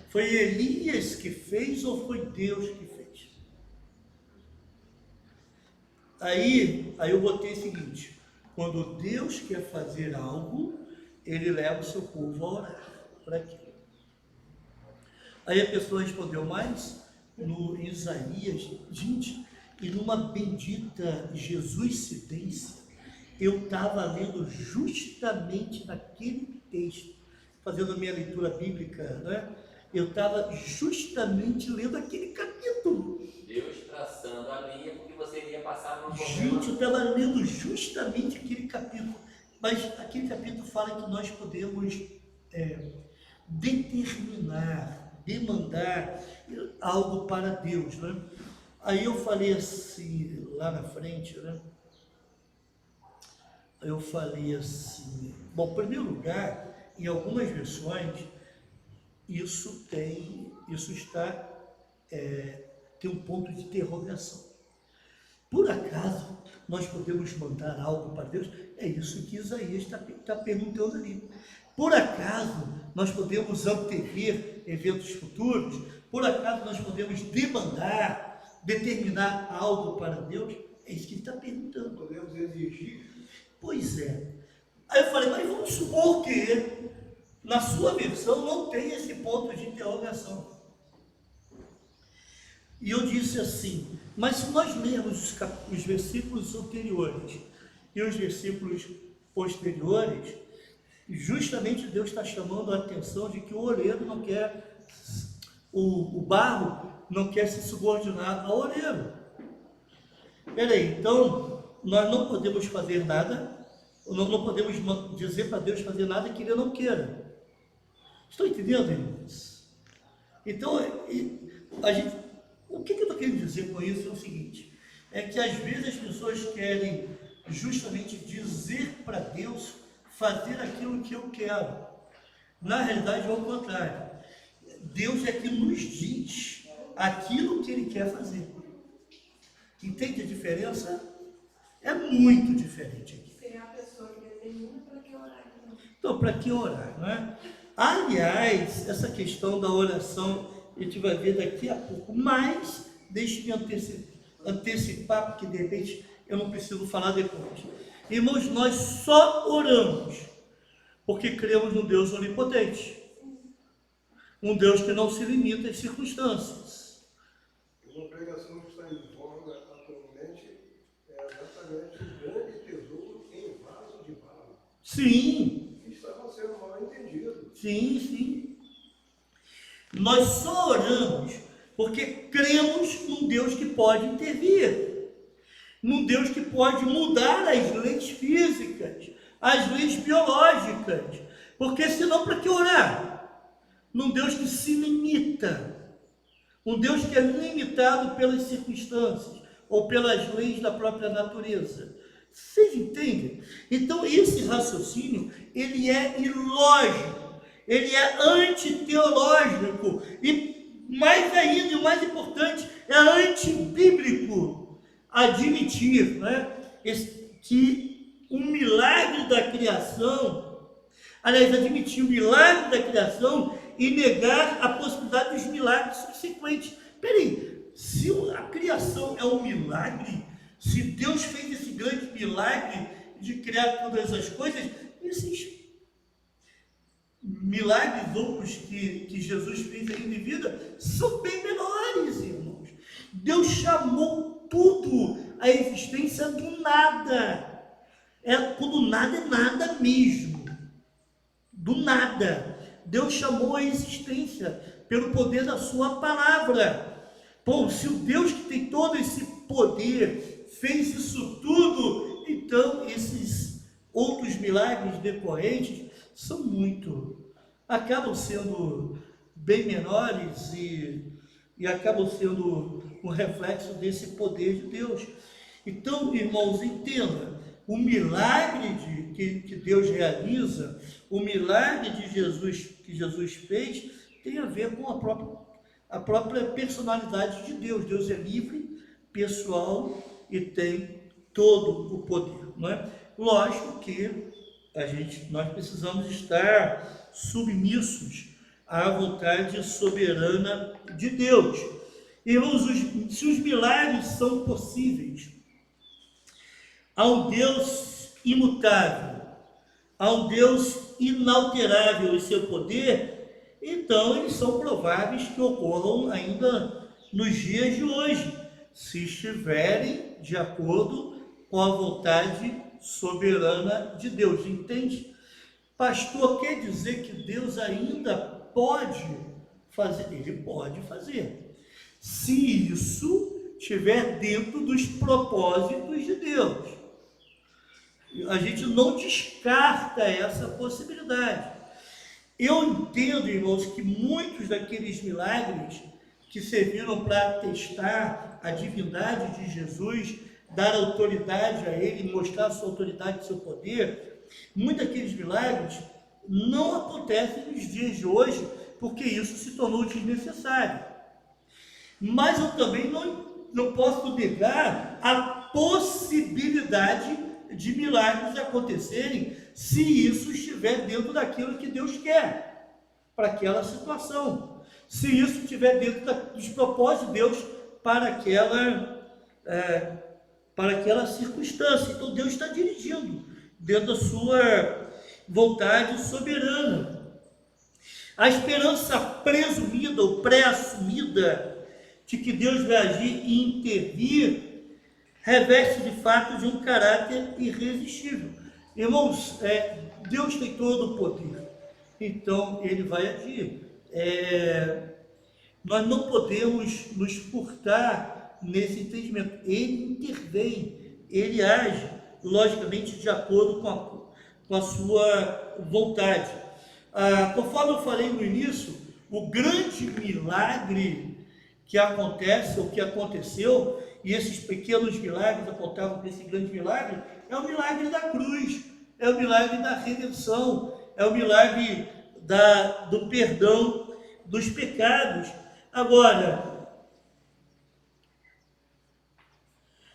Foi Elias que fez ou foi Deus que fez? Aí eu botei o seguinte: quando Deus quer fazer algo, ele leva o seu povo a orar por aquilo. Aí a pessoa respondeu mais no Isaías, gente, e numa bendita Jesuscidência, eu estava lendo justamente naquele texto, fazendo a minha leitura bíblica, né? Eu estava justamente lendo aquele capítulo. Deus traçando a linha porque você iria passar por um problema. Gente, eu estava lendo justamente aquele capítulo, mas aquele capítulo fala que nós podemos determinar, demandar algo para Deus, né? Aí eu falei assim, lá na frente, né? Eu falei assim, bom, em primeiro lugar, em algumas versões, isso tem um ponto de interrogação. Por acaso nós podemos mandar algo para Deus? É isso que Isaías está perguntando ali. Por acaso nós podemos antever eventos futuros? Por acaso nós podemos demandar, determinar algo para Deus? É isso que ele está perguntando. Podemos exigir. Pois é. Aí eu falei, mas vamos supor que na sua versão não tem esse ponto de interrogação. E eu disse assim, mas se nós lermos os versículos anteriores e os versículos posteriores, justamente Deus está chamando a atenção de que o oleiro não quer, o barro não quer se subordinar ao oleiro. Peraí, então nós não podemos fazer nada, não podemos dizer para Deus fazer nada que Ele não queira. Estão entendendo, irmãos? Então, o que eu estou querendo dizer com isso é o seguinte, é que às vezes as pessoas querem justamente dizer para Deus fazer aquilo que eu quero. Na realidade é o contrário. Deus é que nos diz aquilo que Ele quer fazer. Entende a diferença? É muito diferente aqui. Seria a pessoa que determina para que orar. Então, para que orar, não é? Aliás, essa questão da oração a gente vai ver daqui a pouco, mas deixe-me antecipar, porque de repente eu não preciso falar depois. Irmãos, nós só oramos porque cremos num Deus onipotente, um Deus que não se limita às circunstâncias. Uma pregação que está em voga atualmente é exatamente o grande tesouro em vaso de barro. Sim. Que estava sendo mal entendido. Sim. Nós só oramos porque cremos num Deus que pode intervir, num Deus que pode mudar as leis físicas, as leis biológicas, porque senão para que orar? num Deus que se limita, um Deus que é limitado pelas circunstâncias ou pelas leis da própria natureza. Vocês entendem? Então esse raciocínio, ele é ilógico, ele é antiteológico e mais ainda, o mais importante, é antibíblico admitir, né, que o milagre da criação, aliás, admitir o milagre da criação e negar a possibilidade dos milagres subsequentes. Peraí, se a criação é um milagre, se Deus fez esse grande milagre de criar todas as coisas, esses milagres outros que Jesus fez ainda em vida são bem menores, irmãos. Deus chamou tudo à existência do nada. Quando nada é nada mesmo. Do nada. Deus chamou a existência pelo poder da sua palavra. Bom, se o Deus que tem todo esse poder fez isso tudo, então esses outros milagres decorrentes acabam sendo bem menores e acabam sendo um reflexo desse poder de Deus. Então, irmãos, entenda, o milagre que Deus realiza, o milagre de Jesus que Jesus fez, tem a ver com a própria personalidade de Deus. Deus é livre, pessoal e tem todo o poder, não é? Lógico que nós precisamos estar submissos à vontade soberana de Deus. Irmãos, se os milagres são possíveis, há um Deus imutável, há um Deus inalterável em seu poder, então eles são prováveis que ocorram ainda nos dias de hoje, se estiverem de acordo com a vontade soberana de Deus. Entende? Pastor, quer dizer que Deus ainda pode fazer? Ele pode fazer, se isso estiver dentro dos propósitos de Deus. A gente não descarta essa possibilidade. Eu entendo, irmãos, que muitos daqueles milagres que serviram para testar a divindade de Jesus, dar autoridade a ele, mostrar a sua autoridade e seu poder, muitos daqueles milagres não acontecem nos dias de hoje, porque isso se tornou desnecessário. Mas eu também não posso negar a possibilidade de milagres acontecerem, se isso estiver dentro daquilo que Deus quer para aquela situação, se isso estiver dentro dos propósitos de Deus para aquela circunstância. Então Deus está dirigindo dentro da sua vontade soberana. A esperança presumida ou pré-assumida de que Deus vai agir e intervir reveste de fato de um caráter irresistível. Irmãos, Deus tem todo o poder, então Ele vai agir. Nós não podemos nos furtar nesse entendimento. Ele intervém, Ele age, logicamente, de acordo com a sua vontade. Conforme eu falei no início, o grande milagre que acontece, ou que aconteceu, e esses pequenos milagres apontavam para esse grande milagre, é o milagre da cruz, é o milagre da redenção, é o milagre do perdão dos pecados. Agora,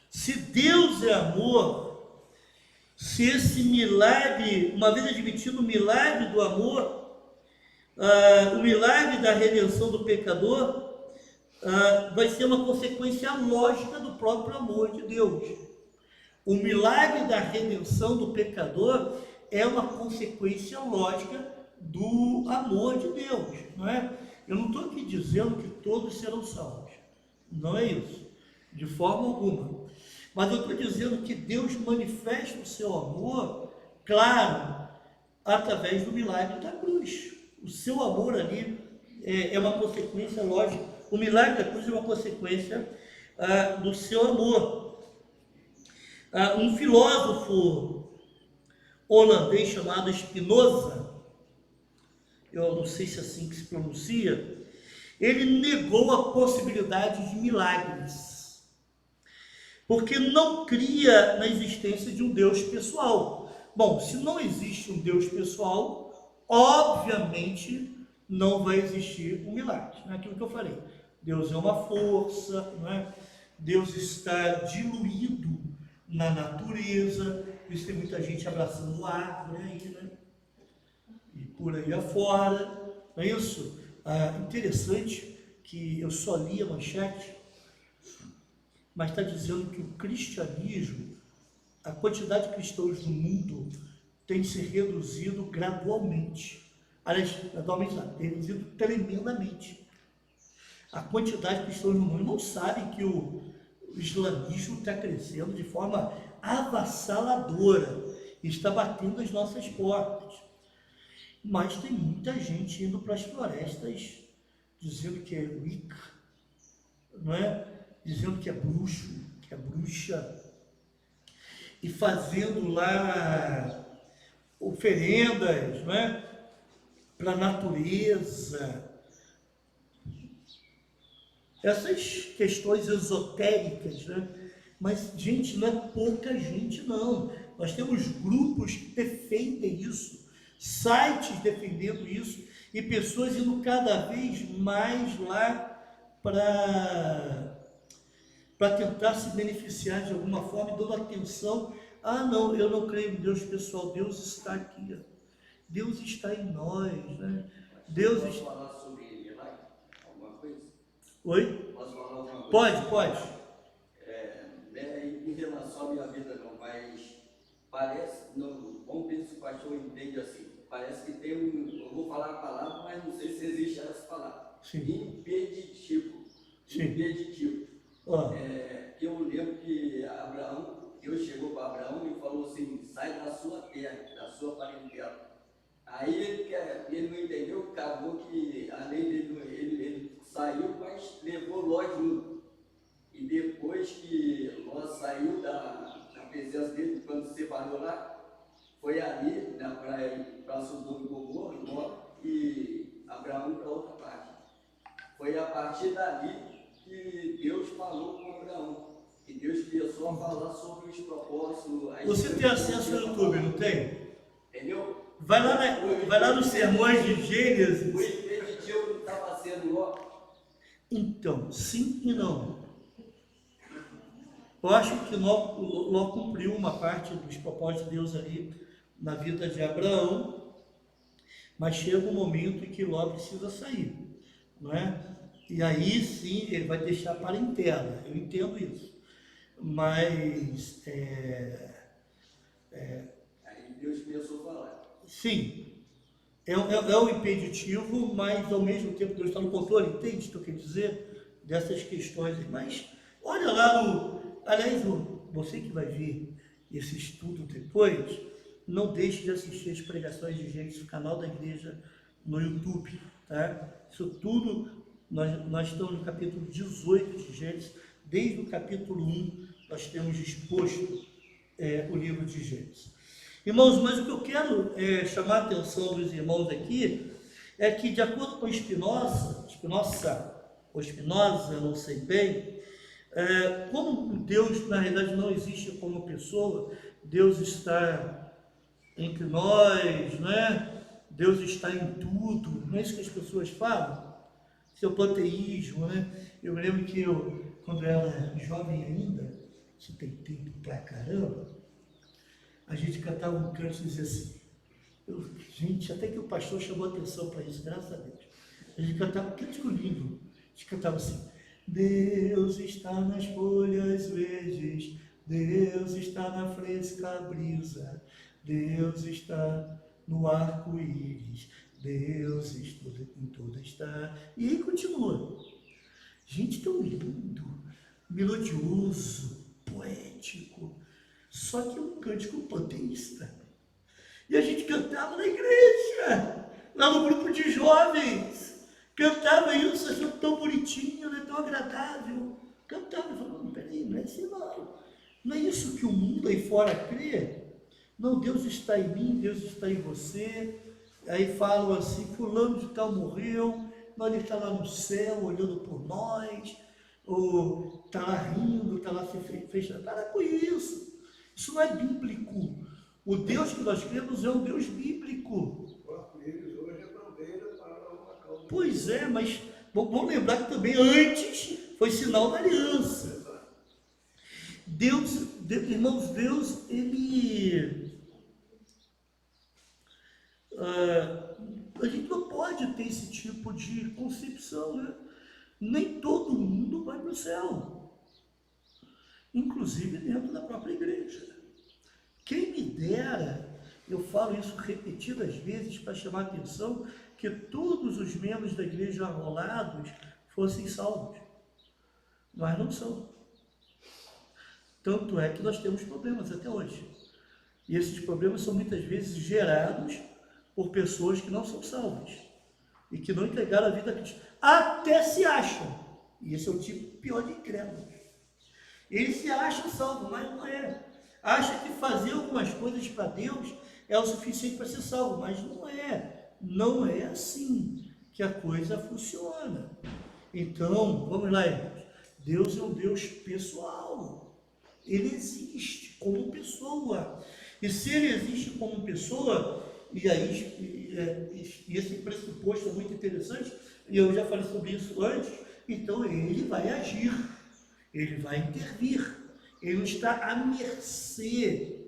se Deus é amor, se esse milagre, uma vez admitido o milagre do amor, o milagre da redenção do pecador, vai ser uma consequência lógica do próprio amor de Deus. O milagre da redenção do pecador é uma consequência lógica do amor de Deus, não é? Eu não estou aqui dizendo que todos serão salvos, não é isso, de forma alguma. Mas eu estou dizendo que Deus manifesta o seu amor, claro, através do milagre da cruz. O seu amor ali é uma consequência lógica. O milagre da cruz é uma consequência do seu amor. Um filósofo holandês chamado Spinoza, eu não sei se é assim que se pronuncia, ele negou a possibilidade de milagres, porque não cria na existência de um Deus pessoal. Bom, se não existe um Deus pessoal, obviamente não vai existir um milagre. Não é aquilo que eu falei. Deus é uma força, não é? Deus está diluído na natureza, por isso tem muita gente abraçando árvore aí, né? E por aí afora, não é isso? Interessante que eu só li a manchete, mas está dizendo que o cristianismo, a quantidade de cristãos no mundo tem se reduzido gradualmente. Aliás, gradualmente não, tem reduzido tremendamente. A quantidade de cristãos no mundo não sabe que o islamismo está crescendo de forma avassaladora, está batendo as nossas portas. Mas tem muita gente indo para as florestas dizendo que é Wicca, não é? Dizendo que é bruxo, que é bruxa, e fazendo lá oferendas, não é? Para a natureza. Essas questões esotéricas, né? Mas, gente, não é pouca gente, não. Nós temos grupos que defendem isso, sites defendendo isso, e pessoas indo cada vez mais lá para tentar se beneficiar de alguma forma e dando atenção. Não, eu não creio em Deus pessoal, Deus está aqui, ó. Deus está em nós, né? Deus Posso está... falar sobre ele lá? Alguma coisa? Oi? Posso falar alguma coisa? Pode. Em relação à minha vida não, mas parece, não, vamos ver se o pastor entende assim, parece que tem eu vou falar a palavra, mas não sei se existe essa palavra. Sim. Impeditivo. Sim. Impeditivo. Ó. Eu lembro que Deus chegou para Abraão e falou assim, sai da sua terra, da sua parentela. Aí ele não entendeu, acabou que além dele, ele saiu, mas levou Ló junto. E depois que Ló saiu da presença dele, quando se separou lá, foi ali para Sodoma e Gomorra, Ló e Abraão para outra parte. Foi a partir dali que Deus falou com Abraão. E Deus começou a falar sobre os propósitos. Você tem acesso ao YouTube, não tem? Entendeu? Vai lá nos sermões de Gênesis. O impeditivo não estava sendo Ló. Então, sim e não. Eu acho que Ló cumpriu uma parte dos propósitos de Deus ali na vida de Abraão, mas chega um momento em que Ló precisa sair, não é? E aí sim ele vai deixar a parentela, eu entendo isso. Mas Aí Deus começou a falar. sim, é um impeditivo, mas ao mesmo tempo Deus está no controle, entende o que eu quero dizer? Dessas questões. Mas olha lá aliás, você que vai ver esse estudo depois, não deixe de assistir as pregações de Gênesis no canal da igreja no YouTube, tá? Isso tudo, nós estamos no capítulo 18 de Gênesis, desde o capítulo 1 nós temos exposto o livro de Gênesis. Irmãos, mas o que eu quero chamar a atenção dos irmãos aqui é que, de acordo com Spinoza, não sei bem, como Deus, na realidade, não existe como pessoa, Deus está entre nós, né? Deus está em tudo, não é isso que as pessoas falam? Seu panteísmo, né? Eu lembro que quando eu era jovem ainda, isso tem tempo pra caramba, a gente cantava um canto e dizia assim, gente, até que o pastor chamou atenção para isso, graças a Deus. A gente cantava um cântico lindo, a gente cantava assim, Deus está nas folhas verdes, Deus está na fresca brisa, Deus está no arco-íris, Deus em tudo está. E aí continua. Gente, tão lindo, melodioso, poético, só que é um cântico panteísta. E a gente cantava na igreja, lá no grupo de jovens. Cantava isso, achando tão bonitinho, né? Tão agradável. Cantava e falava, peraí, não é assim não. Não é isso que o mundo aí fora crê? Não, Deus está em mim, Deus está em você. Aí falam assim, fulano de tal morreu, mas ele está lá no céu olhando por nós, ou está lá rindo, está lá se fechando. Para com isso. Isso não é bíblico. O Deus que nós cremos é um Deus bíblico. O arco-íris hoje é bandeira para uma causa. Pois é, mas vamos lembrar que também antes foi sinal da aliança. Deus, irmãos, Deus, ele... a gente não pode ter esse tipo de concepção, né? Nem todo mundo vai para o céu, inclusive dentro da própria igreja. Quem me dera, eu falo isso repetidas vezes para chamar a atenção, que todos os membros da igreja arrolados fossem salvos, mas não são. Tanto é que nós temos problemas até hoje, e esses problemas são muitas vezes gerados por pessoas que não são salvas e que não entregaram a vida a Cristo. Até se acham, e esse é o tipo pior de incrédulos. Eles se acham salvos, mas não é. Acha que fazer algumas coisas para Deus é o suficiente para ser salvo, mas não é. Não é assim que a coisa funciona. Então, vamos lá, irmãos. Deus é um Deus pessoal. Ele existe como pessoa. E se ele existe como pessoa, e aí esse pressuposto é muito interessante, e eu já falei sobre isso antes, então ele vai agir, ele vai intervir, ele não está à mercê,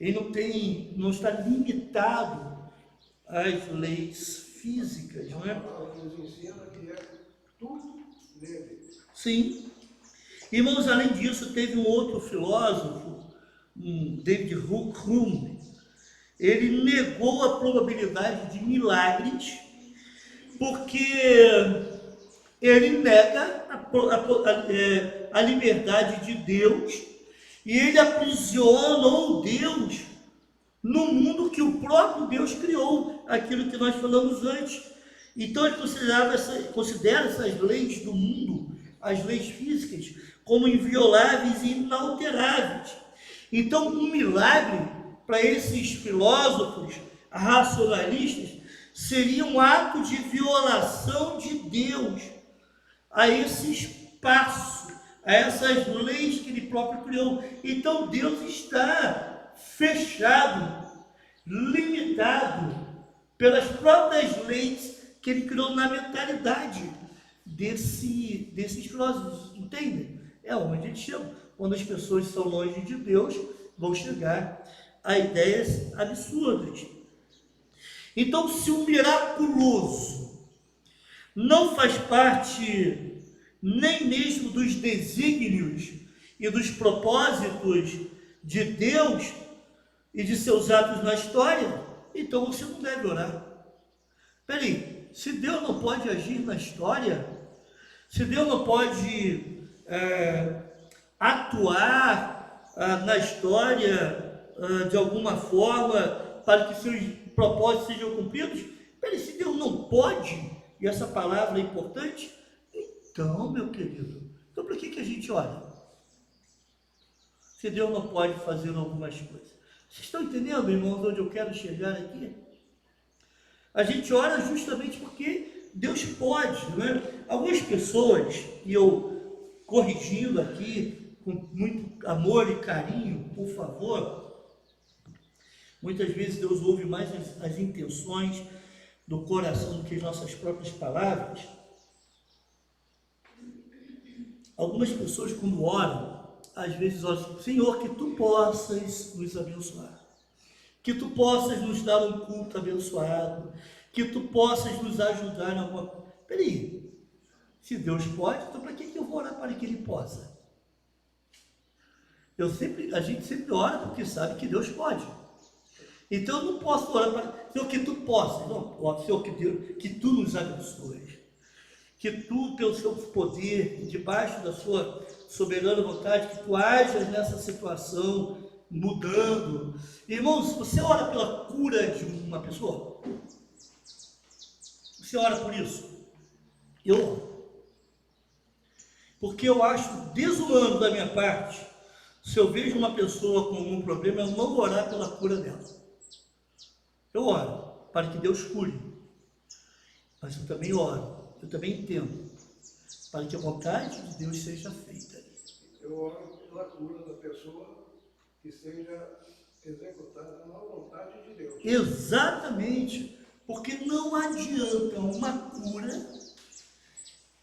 ele não está limitado às leis físicas, não é? Nos ensina que é tudo nele. Sim. Irmãos, além disso, teve um outro filósofo, David Hume. Ele negou a probabilidade de milagres, porque ele nega a liberdade de Deus, e ele aprisiona o Deus no mundo que o próprio Deus criou, aquilo que nós falamos antes. Então ele considera essas leis do mundo, as leis físicas, como invioláveis e inalteráveis. Então um milagre, para esses filósofos racionalistas, seria um ato de violação de Deus a esse espaço, a essas leis que ele próprio criou. Então Deus está fechado, limitado pelas próprias leis que ele criou na mentalidade desses filósofos, entendem? É onde eles chegam. Quando as pessoas são longe de Deus, vão chegar a ideias absurdas. Então, se o miraculoso não faz parte nem mesmo dos desígnios e dos propósitos de Deus e de seus atos na história, então você não deve orar. Peraí, se Deus não pode agir na história, se Deus não pode atuar na história de alguma forma para que seus propósitos sejam cumpridos, peraí, se Deus não pode, e essa palavra é importante, então, meu querido, então para que a gente ora? Se Deus não pode fazer algumas coisas. Vocês estão entendendo, irmãos, onde eu quero chegar aqui? A gente ora justamente porque Deus pode, não é? Algumas pessoas, e eu corrigindo aqui, com muito amor e carinho, por favor, muitas vezes Deus ouve mais as intenções do coração do que as nossas próprias palavras. Algumas pessoas, quando oram, às vezes oram: Senhor, que Tu possas nos abençoar, que Tu possas nos dar um culto abençoado, que Tu possas nos ajudar em alguma coisa. Peraí, se Deus pode, então para que eu vou orar para que Ele possa? A gente sempre ora porque sabe que Deus pode. Então eu não posso orar para Senhor, que Tu possas. Não, Senhor, que Tu nos abençoes. Que Tu, pelo Seu poder, debaixo da Sua soberana vontade, que Tu ajas nessa situação, mudando. Irmãos, você ora pela cura de uma pessoa? Você ora por isso? Eu oro. Porque eu acho desumano da minha parte, se eu vejo uma pessoa com algum problema, eu não orar pela cura dela. Eu oro. para que Deus cure. Mas eu também oro, eu também entendo, para que a vontade de Deus seja feita. Eu oro pela cura da pessoa que seja executada na vontade de Deus. Exatamente, porque não adianta uma cura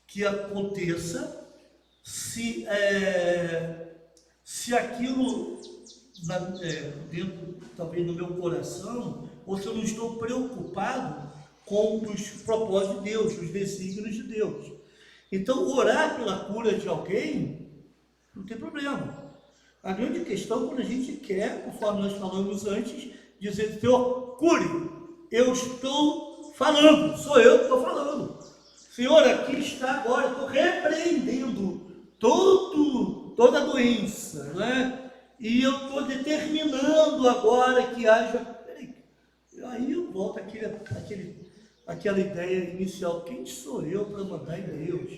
que aconteça se aquilo dentro, talvez no meu coração, ou se eu não estou preocupado com os propósitos de Deus, os desígnios de Deus. Então, orar pela cura de alguém não tem problema. A grande questão é quando a gente quer, conforme nós falamos antes, dizer: Senhor, cure, eu estou falando, sou eu que estou falando. Senhor, aqui está agora, estou repreendendo toda a doença, né? E eu estou determinando agora que haja... Peraí, aí eu volto àquela ideia inicial: quem sou eu para mandar em Deus,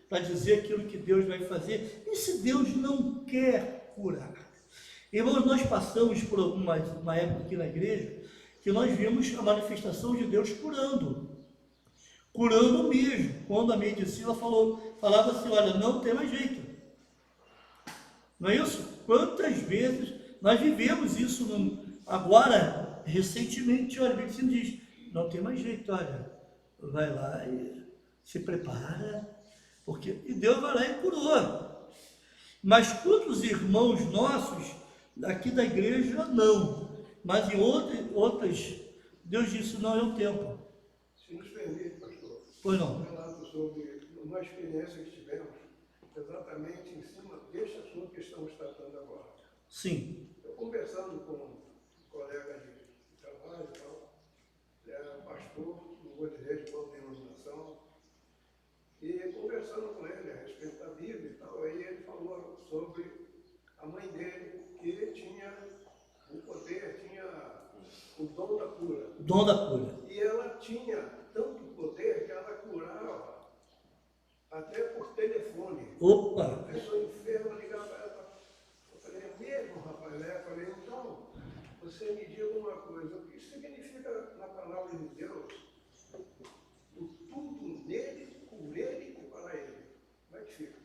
para dizer aquilo que Deus vai fazer? E se Deus não quer curar? Irmãos, nós passamos por uma época aqui na igreja que nós vimos a manifestação de Deus curando mesmo, quando a medicina falava assim: olha, não tem mais jeito. Não é isso? Quantas vezes nós vivemos isso agora, recentemente? Olha, a medicina diz: não tem mais jeito, olha, vai lá e se prepara, e Deus vai lá e curou. Mas quantos irmãos nossos aqui da igreja não, mas em outras, Deus disse: não é o tempo. Se nos permite, pastor, pois não. Um relato sobre uma experiência que tivemos exatamente em cima deste assunto que estamos tratando agora. Sim. Eu conversando com um colega de trabalho e tal, ele era pastor, não vou dizer de qual denominação, e conversando com ele a respeito da Bíblia e tal, aí ele falou sobre a mãe dele, que tinha o poder, tinha o dom da cura. Dom da cura. E ela tinha tanto poder que ela curava até por telefone. Opa! A pessoa enferma ligava para ela. Eu falei: é mesmo, rapaz? Eu falei: então, você me diga uma coisa: o que significa na palavra de Deus o tudo nele, por ele e para ele? Como é que fica?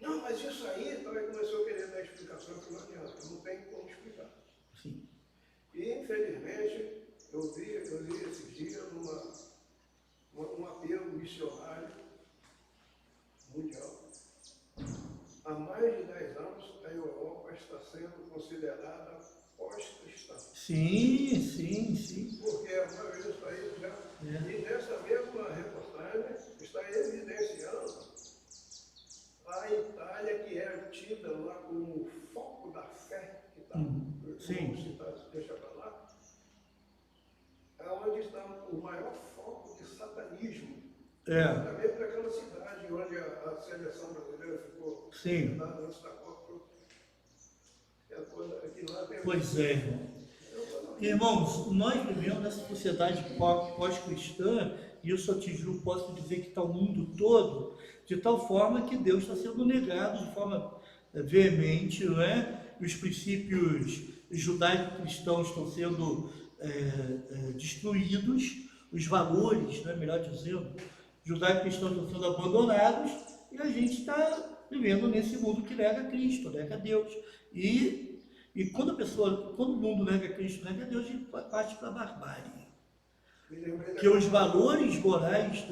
Não, mas isso aí, então ele começou a querer dar explicação, que não adianta, não tem como explicar. Sim. E infelizmente eu vi esses dias um apelo missionário mundial. Há mais de 10 anos a Europa está sendo considerada pós-cristã. Sim. Porque a maioria dos países já. E nessa mesma reportagem está evidenciando a Itália, que é tida lá como o foco da fé, que está, deixa para lá, é onde está o maior foco de satanismo. Também para aquela cidade onde a seleção brasileira ficou antes da Copa. Pois é, irmão. Irmãos, nós vivemos nessa sociedade pós-cristã, e eu só posso dizer que está o mundo todo, de tal forma que Deus está sendo negado de forma veemente, não é? Os princípios judaico-cristãos estão sendo destruídos, os valores, né, melhor dizendo, judaico-cristãos estão sendo abandonados, e a gente está vivendo nesse mundo que nega Cristo, nega Deus. E quando o mundo nega Cristo, nega Deus, a gente parte para a barbárie. Porque os valores morais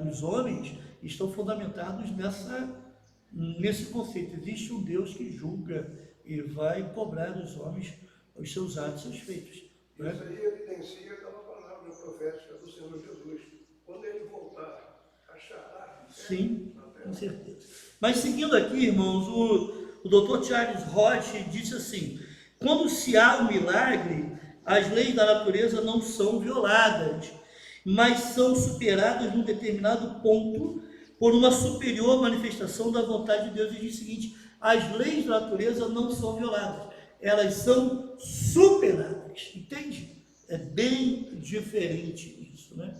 dos homens estão fundamentados nesse conceito. Existe um Deus que julga e vai cobrar dos homens os seus atos, seus feitos. Né? Isso aí evidencia aquela palavra profética do Senhor Jesus. Quando ele voltar, achará. Sim, com certeza. Mas seguindo aqui, irmãos, o Dr. Charles Roche disse assim: quando se há um milagre, as leis da natureza não são violadas, mas são superadas num determinado ponto por uma superior manifestação da vontade de Deus. E diz o seguinte: as leis da natureza não são violadas, elas são superadas. Entende? É bem diferente isso, né?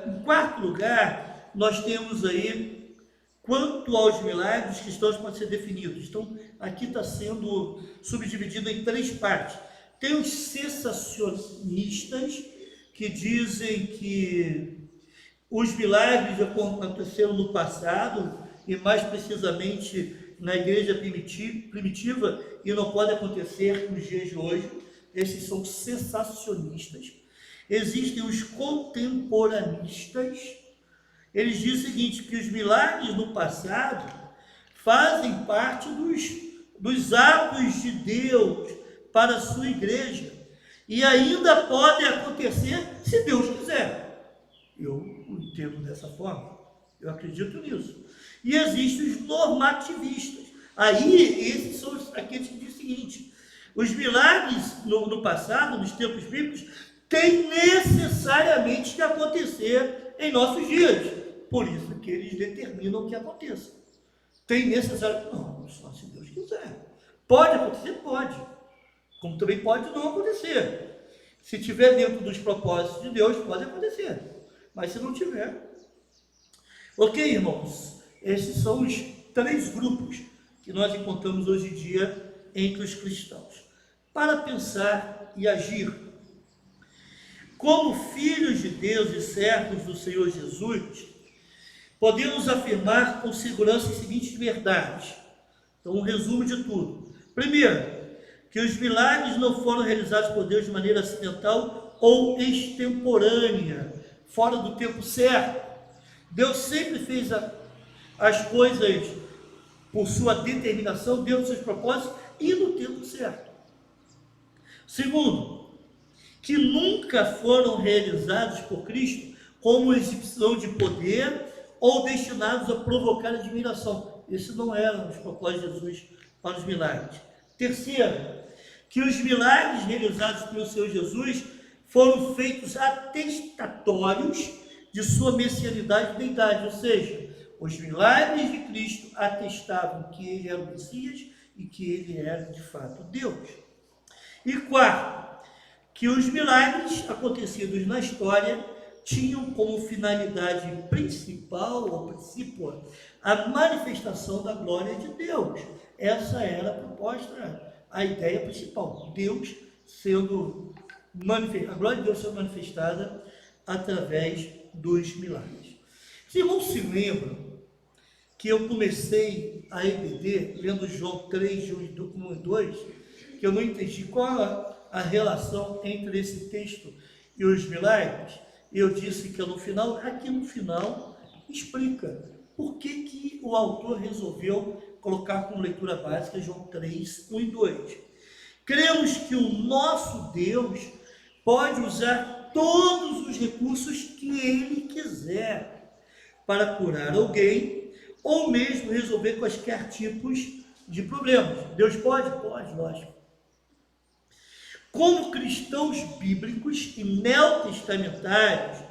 Em quarto lugar, nós temos aí, quanto aos milagres, os cristãos podem ser definidos. Então, aqui está sendo subdividido em 3 partes. Tem os sensacionistas que dizem que os milagres aconteceram no passado, e mais precisamente na igreja primitiva, e não pode acontecer nos dias de hoje. Esses são sensacionistas. Existem os contemporanistas. Eles dizem o seguinte, que os milagres no passado fazem parte dos atos de Deus para a sua igreja, e ainda podem acontecer se Deus quiser. Eu entendo dessa forma, eu acredito nisso. E existem os normativistas. Aí, esses são aqueles que dizem o seguinte: os milagres no passado, nos tempos bíblicos, têm necessariamente que acontecer em nossos dias. Por isso que eles determinam que aconteça. Tem necessário? Não, só se Deus quiser. Pode acontecer? Pode. Como também pode não acontecer. Se estiver dentro dos propósitos de Deus, pode acontecer. Mas se não tiver... Ok, irmãos? Esses são os 3 grupos que nós encontramos hoje em dia entre os cristãos. Para pensar e agir. Como filhos de Deus e servos do Senhor Jesus, podemos afirmar com segurança as seguintes verdades. Então, um resumo de tudo. Primeiro, que os milagres não foram realizados por Deus de maneira acidental ou extemporânea, fora do tempo certo. Deus sempre fez as coisas por sua determinação, dentro dos seus propósitos e no tempo certo. Segundo, que nunca foram realizados por Cristo como exibição de poder ou destinados a provocar admiração. Esse não era os propósitos de Jesus para os milagres. Terceiro, que os milagres realizados pelo Senhor Jesus foram feitos atestatórios de sua messianidade e deidade, ou seja, os milagres de Cristo atestavam que ele era o Messias e que ele era de fato Deus. E quarto, que os milagres acontecidos na história tinham como finalidade principal ou principal a manifestação da glória de Deus. Essa era a proposta, a ideia principal. Deus sendo manifestada, a glória de Deus sendo manifestada através dos milagres. Os irmãos se lembram que eu comecei a EBD lendo João 3, 1 e 2, que eu não entendi qual a relação entre esse texto e os milagres. Eu disse que no final, aqui no final, explica por que o autor resolveu colocar como leitura básica João 3, 1 e 2. Cremos que o nosso Deus pode usar todos os recursos que ele quiser para curar alguém ou mesmo resolver quaisquer tipos de problemas. Deus pode? Pode, lógico. Como cristãos bíblicos e neotestamentários,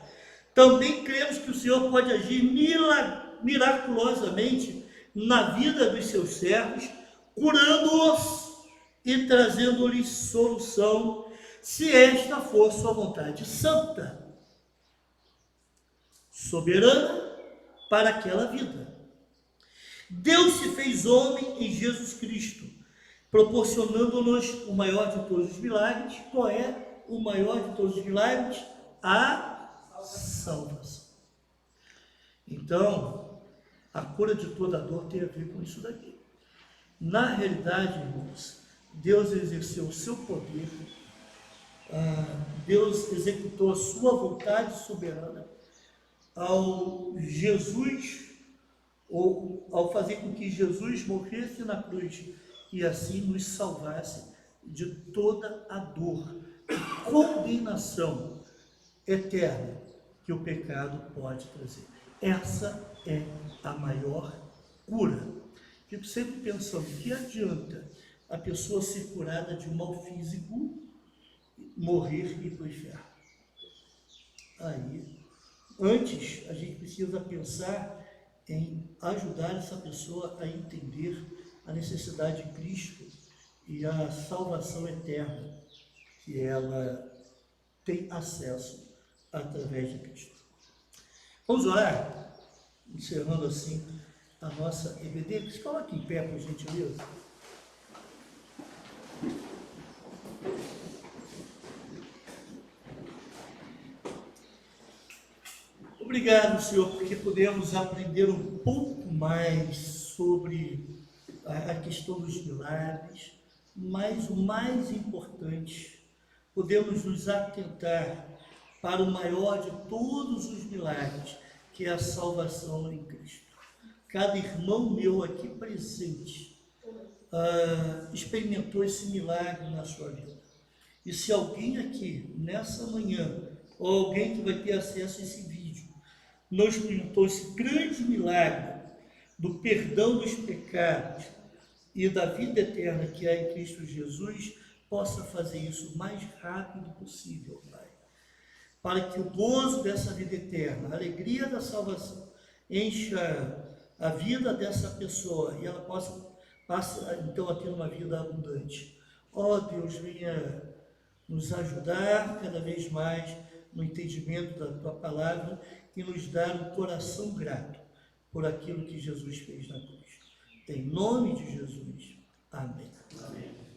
também cremos que o Senhor pode agir miraculosamente na vida dos seus servos, curando-os e trazendo-lhes solução, se esta for sua vontade santa, soberana para aquela vida. Deus se fez homem em Jesus Cristo, proporcionando-nos o maior de todos os milagres. Qual é o maior de todos os milagres? A salvação. Então, a cura de toda dor tem a ver com isso daqui. Na realidade, irmãos, Deus exerceu o seu poder, Deus executou a sua vontade soberana ao fazer com que Jesus morresse na cruz e assim nos salvasse de toda a dor e condenação eterna que o pecado pode trazer. Essa é a maior cura. Fico sempre pensando, que adianta a pessoa ser curada de um mal físico, morrer e ir para o inferno? Aí, antes, a gente precisa pensar em ajudar essa pessoa a entender a necessidade de Cristo e a salvação eterna que ela tem acesso através de Cristo. Vamos orar, encerrando assim a nossa EBD. Se coloque em pé, por gentileza. Obrigado, Senhor, porque podemos aprender um pouco mais sobre a questão dos milagres, mas o mais importante, podemos nos atentar para o maior de todos os milagres, que é a salvação em Cristo. Cada irmão meu aqui presente experimentou esse milagre na sua vida. E se alguém aqui, nessa manhã, ou alguém que vai ter acesso a esse vídeo, não experimentou esse grande milagre do perdão dos pecados e da vida eterna que há em Cristo Jesus, possa fazer isso o mais rápido possível, Pai. Para que o gozo dessa vida eterna, a alegria da salvação, encha a vida dessa pessoa e ela passe então a ter uma vida abundante. Ó Deus, venha nos ajudar cada vez mais no entendimento da Tua Palavra e nos dar um coração grato por aquilo que Jesus fez na cruz. Em nome de Jesus. Amém. Amém.